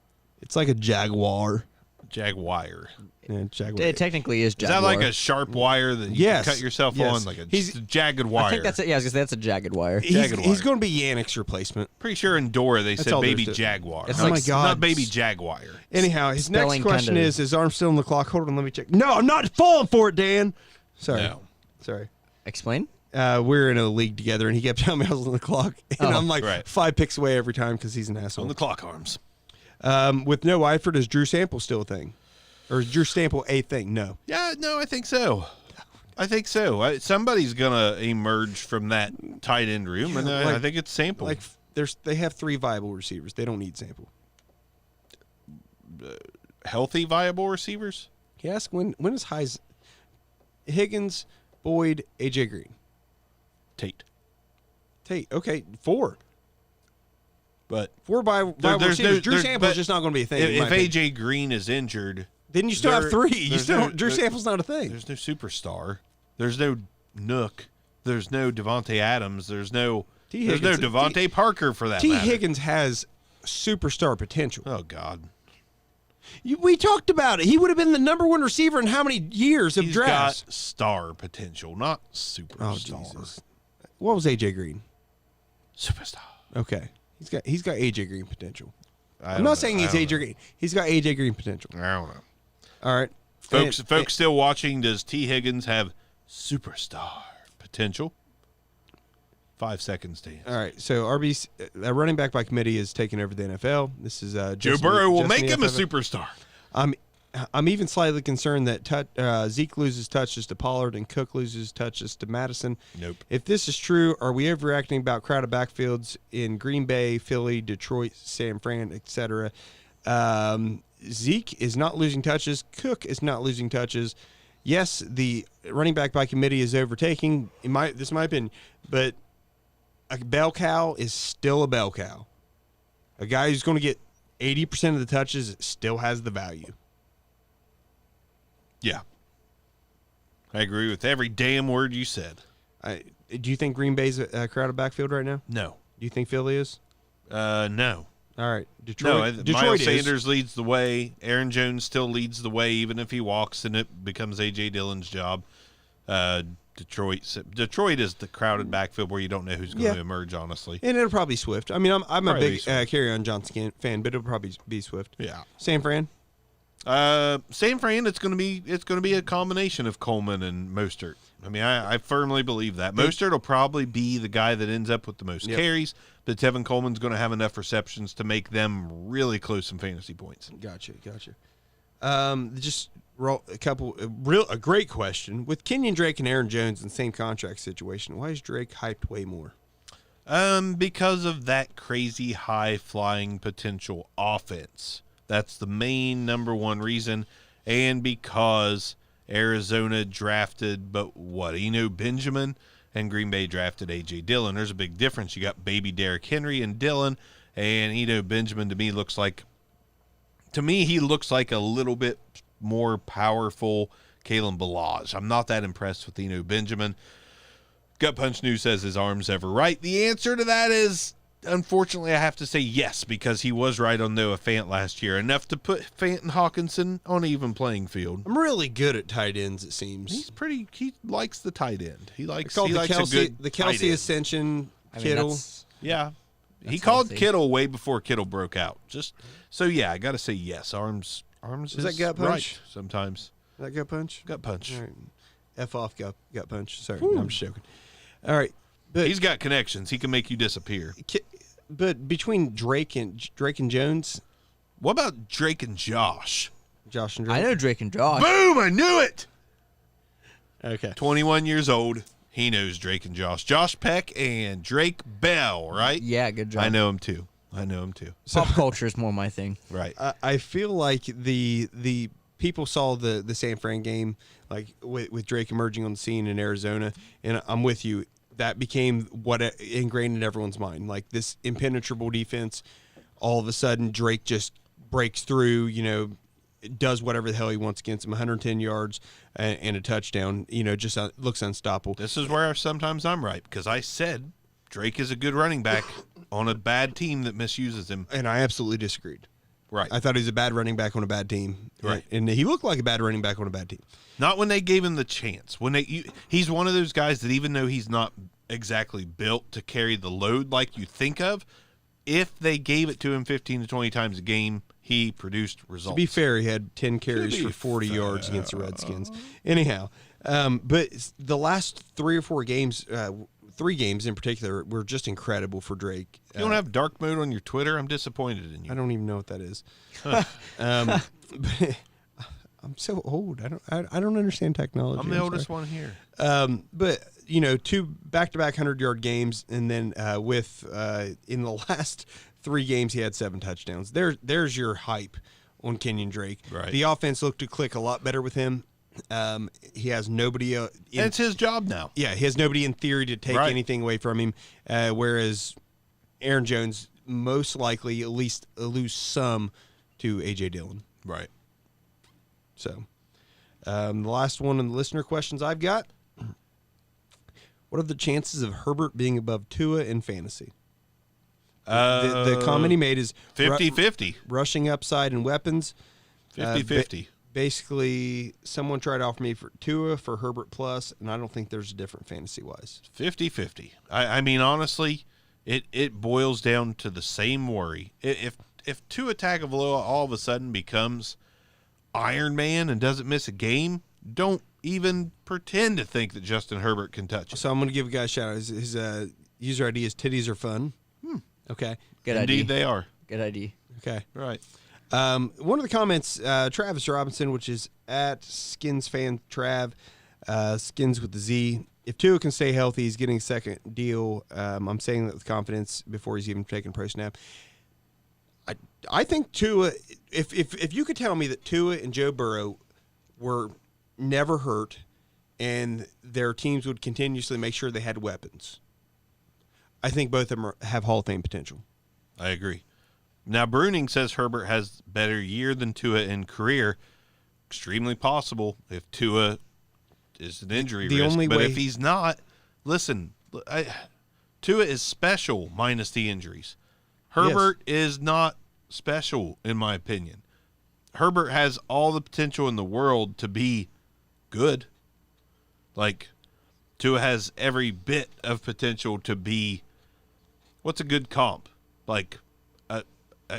It's like a jaguar. Jaguar. Yeah, jaguar. It technically is Is jaguar. that like a sharp wire that you can cut yourself on? Like a jagged wire. I think that's it. Yeah, I was gonna say that's a jagged wire. He's going to be Yannick's replacement. Pretty sure in Dora they said all there baby is to it. jaguar. It's Oh like my God. Not baby jaguar. Anyhow, his next Spelling question kinda- is his arm still on the clock? Hold on, let me check. No, I'm not falling for it, Dan. Sorry. No. Sorry. Explain. We're in a league together, and he kept telling me I was on the clock. And I'm like right. 5 picks away every time because he's an asshole. On the clock arms. With no Eifert, is Drew Sample still a thing? Or is Drew Sample a thing? No. Yeah, no, I think so. Somebody's gonna emerge from that tight end room, and I think it's Sample. Like they have 3 viable receivers. They don't need Sample. Healthy, viable receivers. He asked when is Heis Higgins, Boyd, AJ Green, Tate. Okay, 4. But 4 viable there's receivers. no- Drew there's- Sample's but just not going to be a thing. in if my opinion. AJ Green is injured, Then you still have 3. You there's still no- Drew there- Sample's not a thing. there's no superstar. There's no Nook. There's no Devontae Adams. There's no Devontae Parker for that T. matter. Higgins has superstar potential. Oh God. We talked about it. He would have been the number 1 receiver in how many years of He's drafts? got star potential, not Oh, superstar. Jesus. What was AJ Green? Superstar. Okay. He's got AJ Green potential. I I'm don't not know. saying I he's don't AJ know. Green. He's got AJ Green potential. I don't know. All right. Folks still watching, does T. Higgins have superstar potential? 5 seconds to answer. All right. So RB's running back by committee is taking over the NFL. This is Joe just Burrow will just make in the him a FFL. superstar. I'm even slightly concerned that Zeke loses touches to Pollard and Cook loses touches to Madison. Nope. If this is true, are we overreacting about crowded backfields in Green Bay, Philly, Detroit, San Fran, etc.? Zeke is not losing touches. Cook is not losing touches. Yes, the running back by committee is overtaking. This might have been, but a bell cow is still a bell cow. A guy who's going to get 80% of the touches still has the value. Yeah. I agree with every damn word you said. Do you think Green Bay's a crowded backfield right now? No. Do you think Philly is? No. All right, Detroit. No, Detroit Miles is. Sanders leads the way. Aaron Jones still leads the way, even if he walks, and it becomes A.J. Dillon's job. Detroit is the crowded backfield where you don't know who's going to emerge, honestly. And it'll probably be Swift. I mean, I'm a Probably big Swift. Kerryon Johnson fan, but it'll probably be Swift. Yeah. San Fran. San Fran, it's going to be a combination of Coleman and Mostert. I mean, I firmly believe that. Mostert will probably be the guy that ends up with the most carries, but Tevin Coleman's going to have enough receptions to make them really close in fantasy points. Gotcha. Just a great question. With Kenyon Drake and Aaron Jones in the same contract situation, why is Drake hyped way more? Because of that crazy high flying potential offense. That's the main number one reason. And because Arizona drafted, Benjamin, and Green Bay drafted A.J. Dillon. There's a big difference. You got baby Derrick Henry and Dillon, and Benjamin he looks like a little bit more powerful Kalen Ballage. I'm not that impressed with Benjamin. Gut Punch News says his arm's ever right. The answer to that is, unfortunately, I have to say yes, because he was right on Noah Fant last year, enough to put Fant and Hawkinson on an even playing field. I'm really good at tight ends, it seems. He likes the tight end. He likes the a good the tight Kelsey end. Ascension, I mean, Kittle. Yeah. He That's called healthy. Kittle way before Kittle broke out. I got to say yes. Arms Is that gut punch? right sometimes. That gut punch? Gut punch. All right. F off gut punch. Sorry, no, I'm just joking. All right. But He's got connections. He can make you disappear. But between Drake and Jones, What about Drake and Josh? Josh and Drake. I know Drake and Josh. Boom! I knew it. Okay. 21 years old. He knows Drake and Josh. Josh Peck and Drake Bell, right? Yeah, good job. I know him too. I know him too. Pop culture is more my thing. Right. I feel like the people saw the San Fran game, like with Drake emerging on the scene in Arizona, and I'm with you. That became what ingrained in everyone's mind, like this impenetrable defense. All of a sudden, Drake just breaks through, does whatever the hell he wants against him, 110 yards and a touchdown, just looks unstoppable. This is where sometimes I'm right, because I said Drake is a good running back on a bad team that misuses him. And I absolutely disagreed. Right. I thought he was a bad running back on a bad team. Right. And he looked like a bad running back on a bad team. Not when they gave him the chance. He's one of those guys that even though he's not exactly built to carry the load like you think of, if they gave it to him 15 to 20 times a game, he produced results. To be fair, he had 10 carries for 40 yards against the Redskins. Anyhow, but the last 3 or 4 games, 3 games in particular, were just incredible for Drake. You don't have dark mode on your Twitter? I'm disappointed in you. I don't even know what that is. But I'm so old. I don't understand technology. I'm the oldest one here. But 2 back-to-back 100-yard games, and then in the last 3 games he had 7 touchdowns. There's your hype on Kenyon Drake. Right. The offense looked to click a lot better with him. He has nobody. And it's his job now. Yeah, he has nobody in theory to take anything away from him. Whereas Aaron Jones most likely at least lose some to A.J. Dillon. Right. So, the last one in the listener questions I've got. What are the chances of Herbert being above Tua in fantasy? The comment he made is 50-50. Rushing upside and weapons. 50-50. Basically, someone tried to offer me for Tua for Herbert plus, and I don't think there's a difference fantasy-wise. 50-50. I mean, honestly, it boils down to the same worry. If Tua Tagovailoa all of a sudden becomes Iron Man and doesn't miss a game, don't even pretend to think that Justin Herbert can touch it. So I'm going to give a guy a shout out. His user ID is Titties Are Fun. Okay. Good Indeed, idea. they are. Good idea. Okay. Right. One of the comments, Travis Robinson, which is at Skins Fan Trav, Skins with the Z. If Tua can stay healthy, he's getting a second deal. I'm saying that with confidence before he's even taken a pro snap. I think Tua, if you could tell me that Tua and Joe Burrow were never hurt and their teams would continuously make sure they had weapons, I think both of them have Hall of Fame potential. I agree. Now, Bruning says Herbert has better year than Tua in career. Extremely possible if Tua is an injury The risk. only But way- if he's not, listen, Tua is special minus the injuries. Herbert is not special, in my opinion. Herbert has all the potential in the world to be good. Like, Tua has every bit of potential to be, what's a good comp? Like,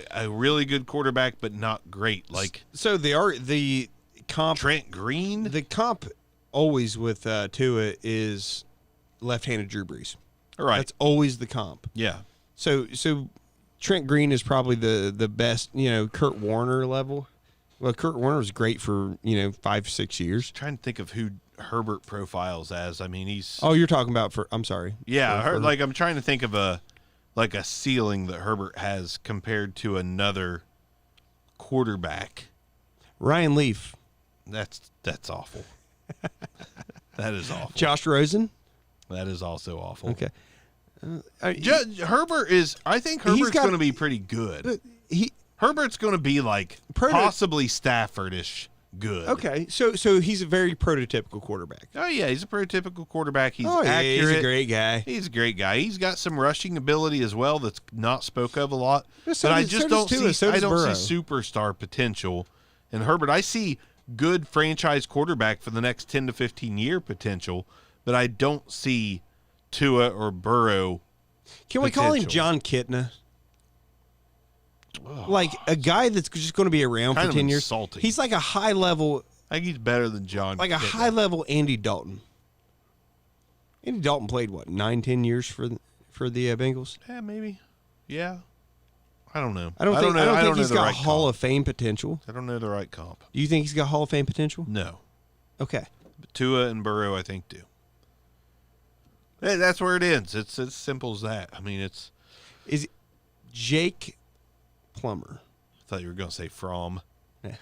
a really good quarterback, but not great. Like, So the comp Trent Green? The comp always with Tua is left-handed Drew Brees. Right. That's always the comp. Yeah. So Trent Green is probably the best, Kurt Warner level. Well, Kurt Warner was great for, 5-6 years. Trying to think of who Herbert profiles as. I mean, he's... Oh, you're talking about I'm sorry. Yeah, For- like I'm trying to think of a ceiling that Herbert has compared to another quarterback. Ryan Leaf. That's awful. That is awful. Josh Rosen. That is also awful. Okay. Herbert is. I think He's Herbert's got- going to be pretty good. Herbert's going to be like Proto- possibly Staffordish good. Okay. So he's a very prototypical quarterback. Oh yeah, he's a prototypical quarterback. He's Yeah, accurate. he's a great guy. He's a great guy. He's got some rushing ability as well that's not spoke of a lot. Yeah, so but I does- just so don't does Tua, see. so I does don't Burrow. see superstar potential in Herbert. I see good franchise quarterback for the next 10 to 15 year potential, but I don't see Tua or Burrow. Can we call him potential. John Kitna? Like a guy that's just going to be around Kind for of 10 years. insulting. He's like a high level, I think he's better than John. like a Kitna. high level Andy Dalton. Andy Dalton played what 9-10 years for the Bengals. Yeah, maybe. Yeah. I don't know. I don't think know he's the got right Hall comp. of Fame potential. I don't know the right comp. Do you think he's got Hall of Fame potential? No. Okay. But Tua and Burrow, I think, do. Hey, that's where it ends. It's as simple as that. I mean, it's. Jake Plummer. I thought you were going to say From. Yeah.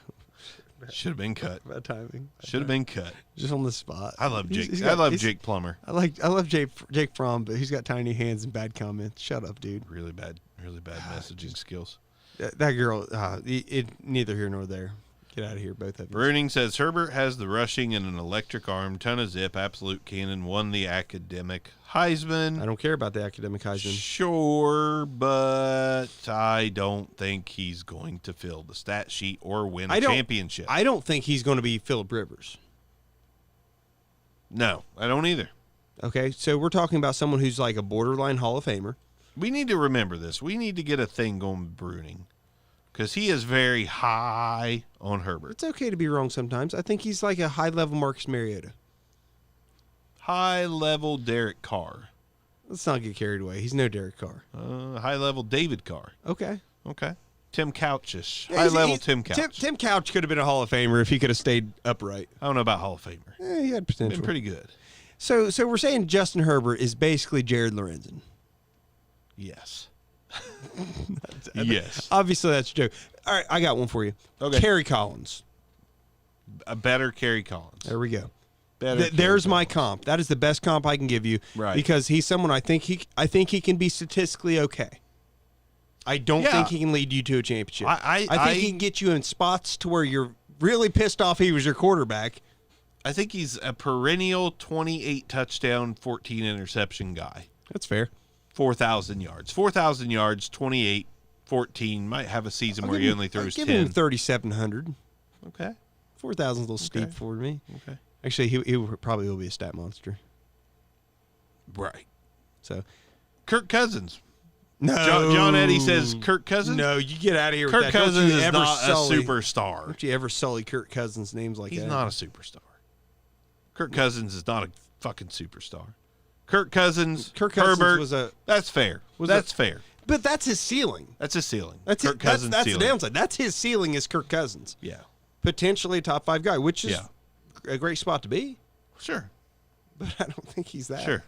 Should have been cut. Bad timing. Should have been cut. Just on the spot. I love Jake. He's I love Jake Plummer. I love Jake Fromm, but he's got tiny hands and bad comments. Shut up, dude. Really bad messaging skills. That girl, neither here nor there. Get out of here, both of you. Bruning says Herbert has the rushing and an electric arm, ton of zip, absolute cannon, won the academic Heisman. I don't care about the academic Heisman. Sure, but I don't think he's going to fill the stat sheet or win a championship. I don't think he's going to be Phillip Rivers. No, I don't either. Okay, so we're talking about someone who's like a borderline Hall of Famer. We need to remember this. We need to get a thing going with Bruning because he is very high on Herbert. It's okay to be wrong sometimes. I think he's like a high-level Marcus Mariota. High-level Derek Carr. Let's not get carried away. He's no Derek Carr. High-level David Carr. Okay. Tim Couch-ish. Yeah, High-level Tim Couch. Tim Couch could have been a Hall of Famer if he could have stayed upright. I don't know about Hall of Famer. He had potential. Been pretty good. So we're saying Justin Herbert is basically Jared Lorenzen. Yes. Yes. Obviously, that's a joke. All right, I got one for you. Okay. Kerry Collins. A better Kerry Collins. There we go. Better There's Kerry my Collins. comp. That is the best comp I can give you. Right. Because he's someone I think he can be statistically okay. I don't Yeah. think he can lead you to a championship. I think he can get you in spots to where you're really pissed off he was your quarterback. I think he's a perennial 28 touchdown, 14 interception guy. That's fair. 4,000 yards. 4,000 yards, 28, 14. Might have a season where he only throws I'll 10. give him 3,700. Okay. 4,000's a little Okay. steep for me. Okay. Actually, he probably will be a stat monster. Right. So Kirk Cousins. no, John Eddie says Kirk Cousins. No, you get out of here. Kirk with that. Don't Cousins you is ever not sully, a superstar. Don't you ever sully Kirk Cousins' names like He's that? not a superstar. Kirk Cousins is not a fucking superstar. Kirk Cousins, Herbert, was a. that's fair. That's fair. But that's his ceiling. That's his ceiling. That's Kirk Cousins' that's ceiling. the downside. That's his ceiling is Kirk Cousins. Yeah. Potentially a top 5 guy, which is Yeah. a great spot to be. Sure. But I don't think he's that. Sure.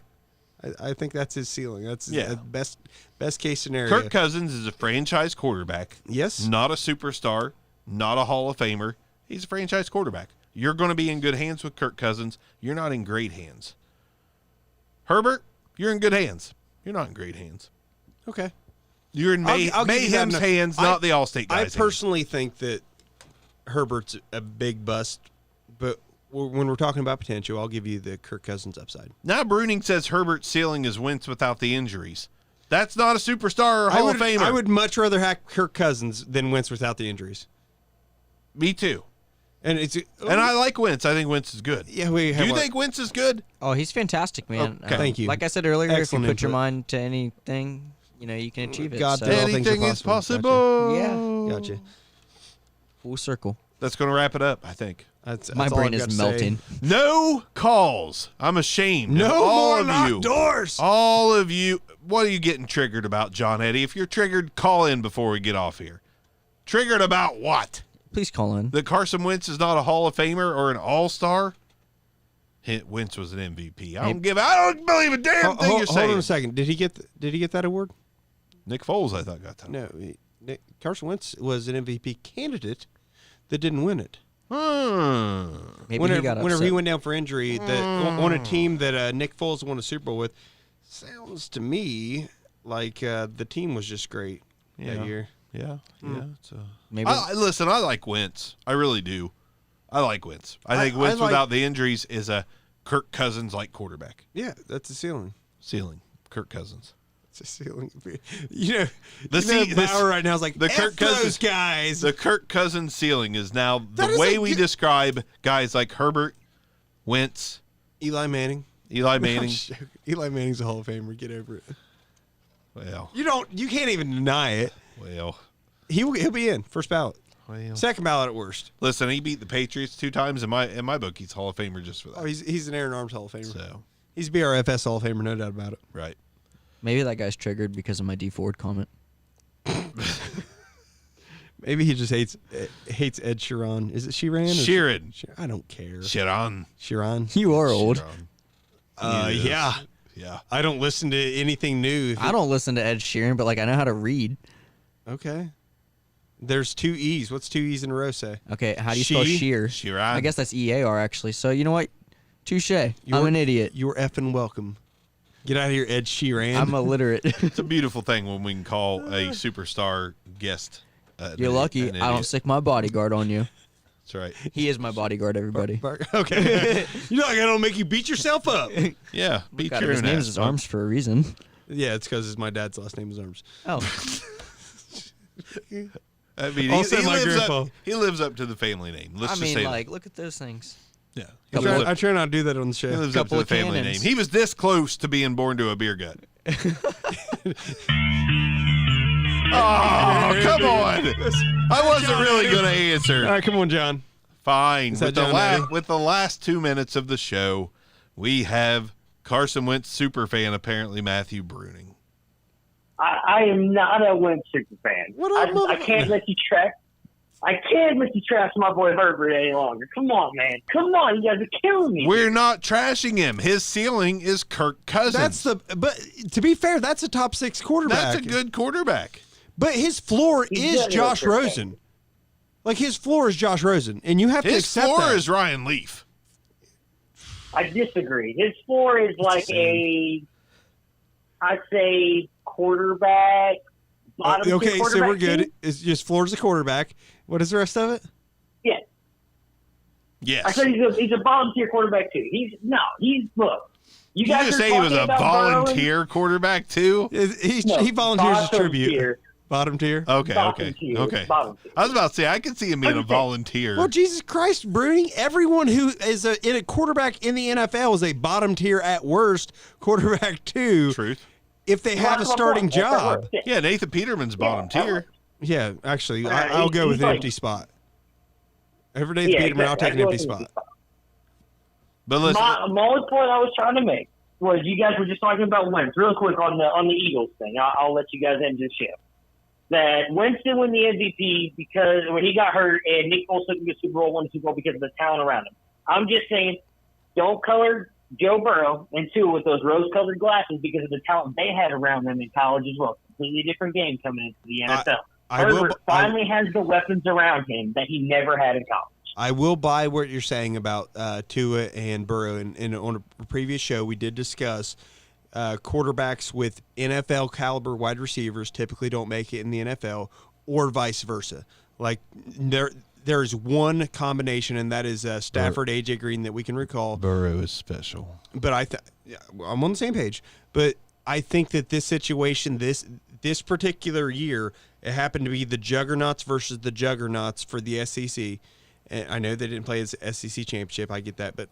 I think that's his ceiling. That's Yeah. the best case scenario. Kirk Cousins is a franchise quarterback. Yes. Not a superstar, not a Hall of Famer. He's a franchise quarterback. You're going to be in good hands with Kirk Cousins. You're not in great hands. Herbert, you're in good hands. You're not in great hands. Okay. You're in I'll give you that Mayhem's enough. hands, not the Allstate I guys' personally think that Herbert's a big bust, but when we're talking about potential, I'll give you the Kirk Cousins upside. Now Bruning says Herbert's ceiling is Wentz without the injuries. That's not a superstar or Hall of Famer. I would much rather have Kirk Cousins than Wentz without the injuries. Me too. And it's And I like Wentz. I think Wentz is good. yeah. We Do have you a- think Wentz is good? Oh, he's fantastic, man. Okay. Thank you. Like I said earlier, Excellent if you put your input. mind to anything, you can achieve it. God so, damn. All things are Anything is possible. possible. Yeah. Gotcha. full circle. That's going to wrap it up, I think. That's My all brain I've got is to say. melting. No calls. I'm ashamed. No of all more of locked you. doors. All of you. What are you getting triggered about, John Eddie? If you're triggered, call in before we get off here. Triggered about what? Please call in. That Carson Wentz is not a Hall of Famer or an All-Star? Wentz was an MVP. I don't believe a damn thing you're saying. Hold on a second. Did he get that award? Nick Foles, I thought, got that. No. Carson Wentz was an MVP candidate that didn't win it. Maybe whenever he got whenever upset. he went down for injury, on a team that Nick Foles won a Super Bowl with, sounds to me like the team was just great that year. Yeah. So. Maybe Listen, I like Wentz. I really do. I like Wentz. I think Wentz like- without the injuries is a Kirk Cousins-like quarterback. Yeah, that's the ceiling. Ceiling. Kirk Cousins. It's a ceiling. You know, The Bauer right now is like the F Kirk those Cousins guys. The Kirk Cousins ceiling is now the That way isn't we good. describe guys like Herbert, Wentz, Eli Manning. Eli Manning. Eli Manning's a Hall of Famer. Get over it. Well, You can't even deny it. well. He'll be in first ballot. Well. Second ballot at worst. Listen, he beat the Patriots 2 times in my book. He's Hall of Famer just for that. Oh, he's an Aaron Arms Hall of Famer. So, He's BRFS Hall of Famer, no doubt about it. right. maybe that guy's triggered because of my D Ford comment. Maybe he just hates Ed Sheeran. Is it Sheeran? Sheeran. I don't care. Sheeran. Sheeran. You are old. Sheeran. Yeah. Yeah. I don't listen to anything new. I don't listen to Ed Sheeran, but I know how to read. Okay. There's 2 E's. What's 2 E's in a row say? Okay, how do you spell sheer? Sheeran. I guess that's EAR actually. So you know what? Touche. I'm an idiot. You're effing welcome. Get out of here, Ed Sheeran. I'm illiterate. It's a beautiful thing when we can call a superstar guest. You're lucky. I don't stick my bodyguard on you. That's right. He is my bodyguard, everybody. Okay. You know, I don't make you beat yourself up. Yeah. Beat God, your his own name ass, is bud. Arms for a reason. Yeah, it's because my dad's last name is Arms. Oh. I mean, Also my grandpa. He lives up to the family name. Let's I just mean, say like, look at those things. that. I Yeah. try not to do that on the He show. lives up to Couple the of family cannons. name. He was this close to being born to a beer gut. Oh, come on. I wasn't really going to All answer. right, come on, John. Fine. that John Eddie? With the last 2 minutes of the show, we have Carson Wentz superfan, apparently Matthew Bruning. I am not a Wentz super fan. What up, I can't let you trash. I can't let you trash my boy Herbert any longer. Come on, man. Come on, you guys are killing me. We're not trashing him. His ceiling is Kirk Cousins. But to be fair, that's a top 6 quarterback. That's a good quarterback. But his floor He's is good at Josh what they're Rosen. Like, his floor is Josh Rosen, and you have to His accept floor that. is Ryan Leaf. I disagree. His floor is like I'd say quarterback. Bottom tier Okay, so quarterback we're good. team. It's just floor's a quarterback. What is the rest of it? Yeah. Yes. I said he's a bottom tier quarterback too. Look. You Did guys you just are say he was talking a about Burrow. volunteer quarterback too? No, He volunteers as bottom tribute. tier. Bottom tier. Okay, Bottom okay, tier, okay. bottom tier. I was about to say I could see him being a What do you think? volunteer. Well, Jesus Christ, Bruni, everyone who is in a quarterback in the NFL is a bottom tier at worst quarterback too. Truth. If they have a That's my starting point. That's my job. point. Yeah. Yeah, Nathan Peterman's bottom that tier. works. Yeah, actually, Right, I'll go with he's an like- empty spot. Every day, Yeah, Peterman, I'll exactly. take an empty I'd go with spot. But listen, My only point I was trying to make was you guys were just talking about Wentz. Real quick on the Eagles thing. I'll let you guys end this show. That Wentz didn't win the MVP because when he got hurt and Nick Foles took him to the Super Bowl, won the Super Bowl because of the talent around him. I'm just saying, don't color Joe Burrow and Tua with those rose-colored glasses because of the talent they had around them in college as well. Completely different game coming into the NFL. Herbert finally has the weapons around him that he never had in college. I will buy what you're saying about Tua and Burrow. And on a previous show, we did discuss quarterbacks with NFL caliber wide receivers typically don't make it in the NFL, or vice versa. Like there's one combination, and that is Stafford, AJ Green, that we can recall. Burrow is special. But I'm on the same page. But I think that this situation, this particular year, it happened to be the juggernauts versus the juggernauts for the SEC. And I know they didn't play as SEC championship. I get that, but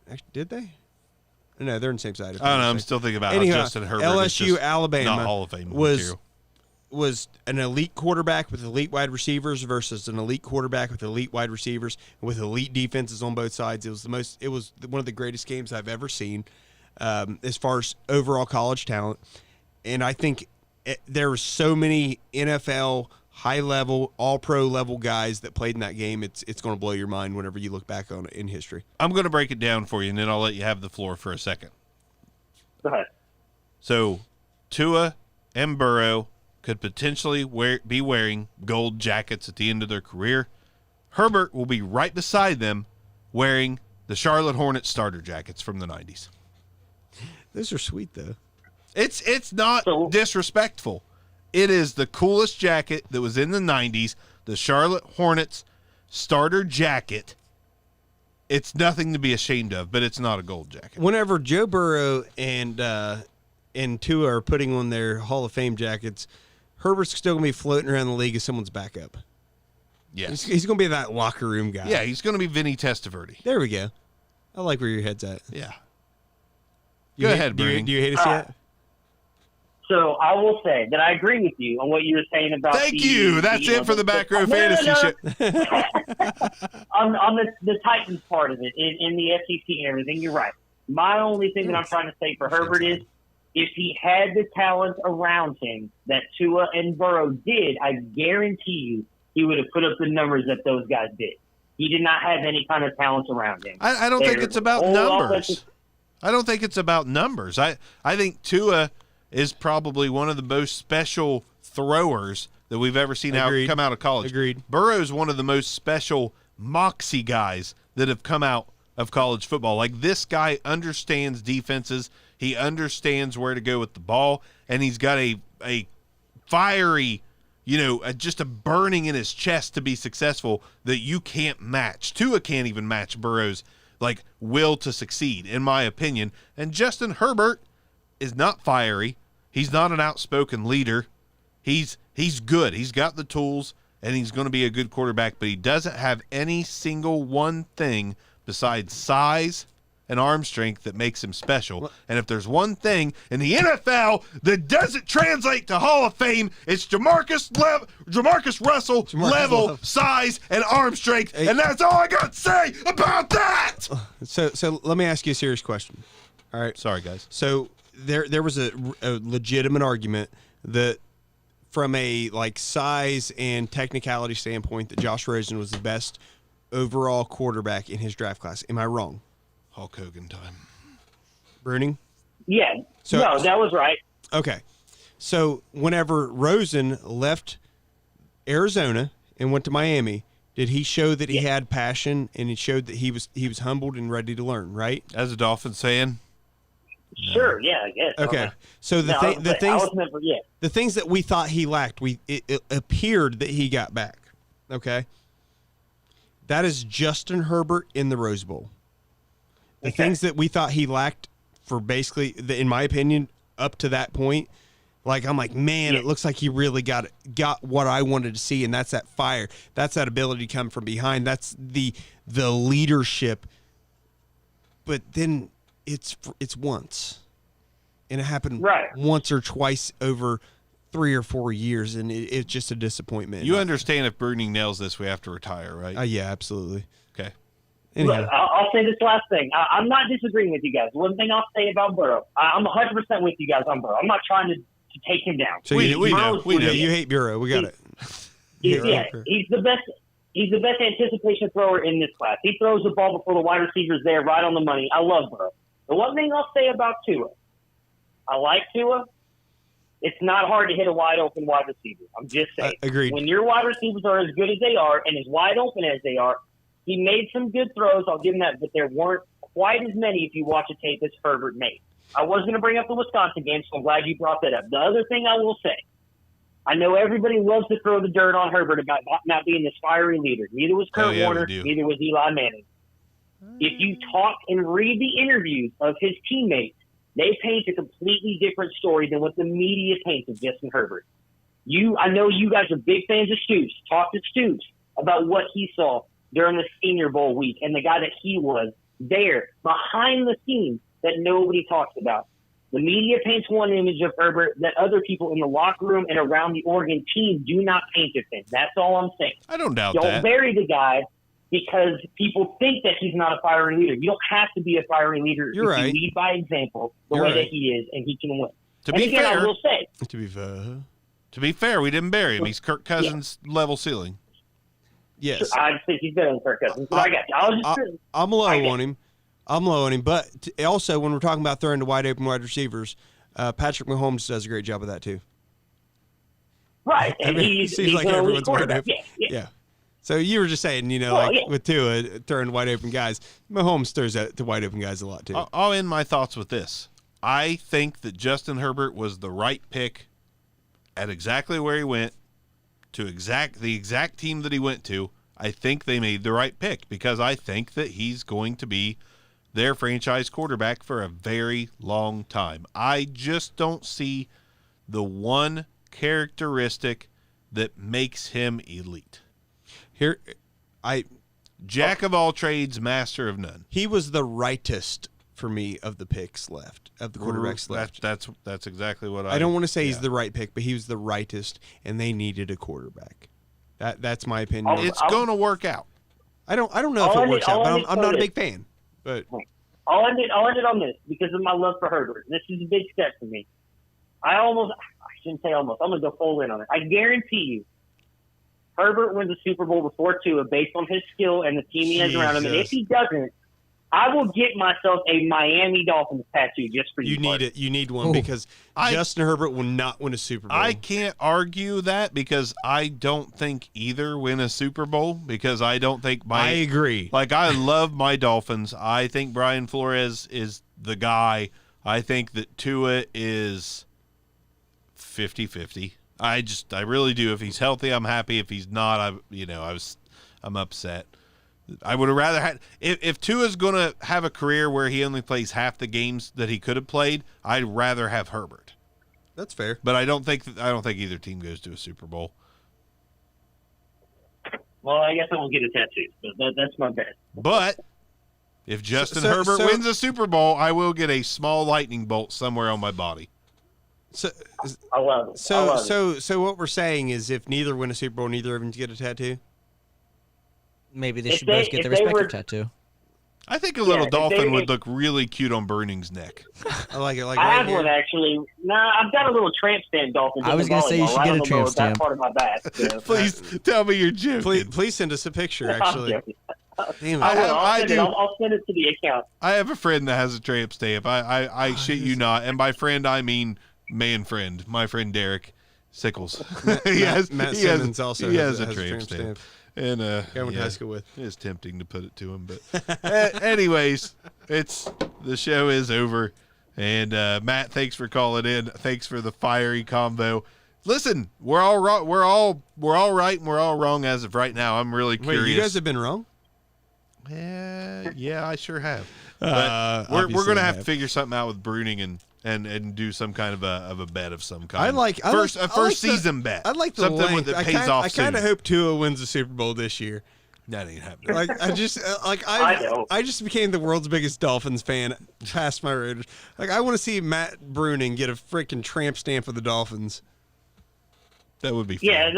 actually, did they? No, they're in the same side. I don't know. I'm still thinking about Anyhow, how Justin Herbert LSU, is just Alabama not Hall of Fame was material. an elite quarterback with elite wide receivers versus an elite quarterback with elite wide receivers with elite defenses on both sides. It was one of the greatest games I've ever seen as far as overall college talent. And I think there were so many NFL high-level, all-pro level guys that played in that game. It's going to blow your mind whenever you look back on it in history. I'm going to break it down for you, and then I'll let you have the floor for a second. Go ahead. So, Tua and Burrow could potentially be wearing gold jackets at the end of their career. Herbert will be right beside them wearing the Charlotte Hornets starter jackets from the 90s. Those are sweet, though. It's not disrespectful. It is the coolest jacket that was in the 90s, the Charlotte Hornets starter jacket. It's nothing to be ashamed of, but it's not a gold jacket. Whenever Joe Burrow and Tua are putting on their Hall of Fame jackets, Herbert's still going to be floating around the league as someone's backup. Yes. He's going to be that locker room guy. Yeah, he's going to be Vinny Testaverde. There we go. I like where your head's at. Yeah. You Go hate- ahead, do you, Breen. do you hate us yet? So I will say that I agree with you on what you were saying about. Thank you. That's it for the back row fantasy show. on the Titans part of it in the SEC and everything, you're right. My only thing that I'm trying to say for Herbert is if he had the talent around him that Tua and Burrow did, I guarantee you he would have put up the numbers that those guys did. He did not have any kind of talent around him. I don't think it's about All numbers. offensive- I don't think it's about numbers. I think Tua is probably one of the most special throwers that we've ever seen Agreed. come out of college. Agreed. Burrow's one of the most special moxie guys that have come out of college football. Like, this guy understands defenses. He understands where to go with the ball, and he's got a fiery, just a burning in his chest to be successful that you can't match. Tua can't even match Burrow's will to succeed, in my opinion. And Justin Herbert is not fiery. He's not an outspoken leader. He's good. He's got the tools, and he's going to be a good quarterback, but he doesn't have any single one thing besides size and arm strength that makes him special. And if there's one thing in the NFL that doesn't translate to Hall of Fame, it's Jamarcus Russell level size and arm strength, and that's all I got to say about that. So let me ask you a serious question. All right. Sorry, guys. So there was a legitimate argument that from a size and technicality standpoint that Josh Rosen was the best overall quarterback in his draft class. Am I wrong? Hulk Hogan time. Bruning? Yeah. No, that was right. Okay. So whenever Rosen left Arizona and went to Miami, did he show that he had passion and he showed that he was humbled and ready to learn, right? As a Dolphins fan? Sure, yeah, I guess. Okay. So the things that we thought he lacked, it appeared that he got back. Okay? That is Justin Herbert in the Rose Bowl. The things that we thought he lacked for basically, in my opinion, up to that point, I'm like, man, it looks like he really got what I wanted to see, and that's that fire. That's that ability to come from behind. That's the leadership. But then it's once, and it happened once or twice over 3 or 4 years, and it's just a disappointment. You understand if Bruning nails this, we have to retire, right? Yeah, absolutely. Okay. Anyhow. Look, I'll say this last thing. I'm not disagreeing with you guys. One thing I'll say about Burrow, I'm 100% with you guys on Burrow. I'm not trying to take him down. So we know. You hate Burrow. We got it. He's the best. He's the best anticipation thrower in this class. He throws the ball before the wide receiver's there, right on the money. I love Burrow. The one thing I'll say about Tua, I like Tua. It's not hard to hit a wide open wide receiver. I'm just saying. Agreed. When your wide receivers are as good as they are and as wide open as they are, he made some good throws. I'll give him that, but there weren't quite as many if you watch a tape as Herbert made. I was going to bring up the Wisconsin game, so I'm glad you brought that up. The other thing I will say, I know everybody loves to throw the dirt on Herbert about not being this fiery leader. Neither was Kurt Warner. Neither was Eli Manning. If you talk and read the interviews of his teammates, they paint a completely different story than what the media paints of Justin Herbert. I know you guys are big fans of Stoops. Talk to Stoops about what he saw during the Senior Bowl week and the guy that he was there behind the scenes that nobody talks about. The media paints one image of Herbert that other people in the locker room and around the Oregon team do not paint of him. That's all I'm saying. I don't doubt that. Don't bury the guy because people think that he's not a fiery leader. You don't have to be a fiery leader. You're right. You lead by example the way that he is, and he can win. To be fair, I will say. To be fair, we didn't bury him. He's Kirk Cousins level ceiling. Yes. Sure, I think he's better than Kirk Cousins. But I got you. I'm low on him. I'm low on him. But also, when we're talking about throwing to wide open wide receivers, Patrick Mahomes does a great job of that too. Right. And he's like everyone's wide open. Yeah. So you were just saying, with Tua throwing wide open guys, Mahomes throws to wide open guys a lot too. I'll end my thoughts with this. I think that Justin Herbert was the right pick at exactly where he went to the exact team that he went to. I think they made the right pick because I think that he's going to be their franchise quarterback for a very long time. I just don't see the one characteristic that makes him elite. Jack of all trades, master of none. He was the rightest for me of the picks left, of the quarterbacks left. That's exactly what I don't want to say he's the right pick, but he was the rightest, and they needed a quarterback. That's my opinion. It's going to work out. I don't know if it works out, but I'm not a big fan. But I'll end it on this because of my love for Herbert. This is a big step for me. I shouldn't say almost. I'm going to go full in on it. I guarantee you, Herbert wins the Super Bowl before Tua based on his skill and the team he has around him. And if he doesn't, I will get myself a Miami Dolphins tattoo just for you. You need it. You need one Ooh. because Justin Herbert will not win a Super Bowl. I can't argue that because I don't think either win a Super Bowl because I don't think I agree. Like, I love my Dolphins. I think Brian Flores is the guy. I think that Tua is 50-50. I really do. If he's healthy, I'm happy. If he's not, I'm upset. I would have rather had if Tua's going to have a career where he only plays half the games that he could have played, I'd rather have Herbert. That's fair. But I don't think either team goes to a Super Bowl. Well, I guess I won't get a tattoo, but that's my bet. But if Justin Herbert wins a Super Bowl, I will get a small lightning bolt somewhere on my body. So, I love it. so what we're saying is, if neither win a Super Bowl, neither of them get a tattoo. Maybe they If should they- both get if the they respective were- tattoo. I think a little if dolphin they- would look really cute on Bruning's neck. I like it. Like I right have here. one actually. Nah, I've got a little tramp stamp dolphin. I was gonna say you should right get on a the tramp lower back stamp. part of my back. So. Please tell me you're joking. Please send us a picture. I'm Actually, joking. damn it. I will. I I'll send do. it. I'll send it to the account. I have a friend that has a tramp stamp. I shit you not. And by friend, I mean man friend. My friend Derek Sickles. Matt Simmons also he has has a a tramp tramp stamp. stamp. And Guy I went to high school with. It's tempting to put it to him, but anyways, the show is over. And Matt, thanks for calling in. Thanks for the fiery combo. Listen, we're all right. We're all right, and we're all wrong as of right now. I'm really curious. Wait, you guys have been wrong? Yeah, I sure have. But we're obviously gonna I have to have. figure something out with Bruning and do some kind of a bet of some kind. I like first the- season bet. I like the something length. that I pays kinda, off I kind of soon. hope Tua wins the Super Bowl this year. That ain't happening. Like I just I know. I just became the world's biggest Dolphins fan past my Raiders. Like I want to see Matt Bruning get a freaking tramp stamp of the Dolphins. That would be fun. Yeah,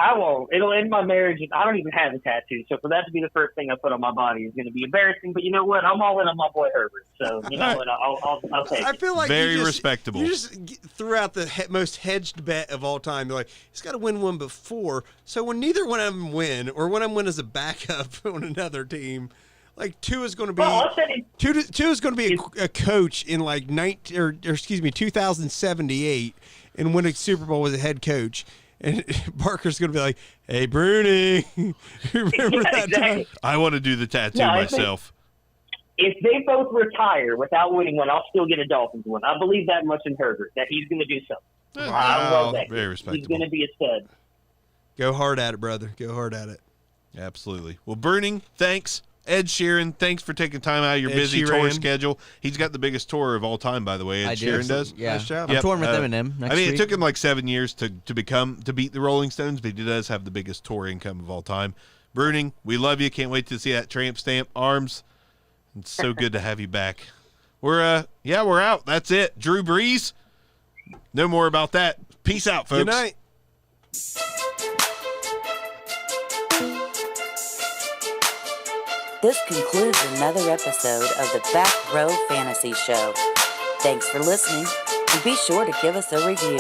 I won't. It'll end my marriage. I don't even have a tattoo, so for that to be the first thing I put on my body is going to be embarrassing. But you know what? I'm all in on my boy Herbert, so you know what? I'll take I it. feel like Very you just, respectable. You just threw out the most hedged bet of all time. You're like, he's got to win one before. So when neither one of them win, or when I'm win as a backup on another team, like Tua is going to be Well, I'll say it- Tua is going to be a coach in like 2078 and win a Super Bowl as a head coach. And Barker's going to be like, "Hey, Bruni, remember Yeah, that exactly. time?" I want to do the tattoo No, I think- myself. If they both retire without winning one, I'll still get a Dolphins one. I believe that much in Herbert, that he's going to do something. I love that. Very He's respectable. going to be a stud. Go hard at it, brother. Go hard at it. Absolutely. Well, Bruning, thanks. Ed Sheeran, thanks for taking time out of your Ed busy tour Sheeran. schedule. He's got the biggest tour of all time, by the way. Ed I do. Sheeran does. Yeah. Nice job. I'm Yep, touring with Eminem next I mean, week. it took him like 7 years to beat the Rolling Stones, but he does have the biggest tour income of all time. Bruning, we love you. Can't wait to see that tramp stamp. Arms, it's so good to have you back. We're out. That's it. Drew Brees. No more about that. Peace out, folks. Good night. This concludes another episode of the Back Row Fantasy Show. Thanks for listening, and be sure to give us a review.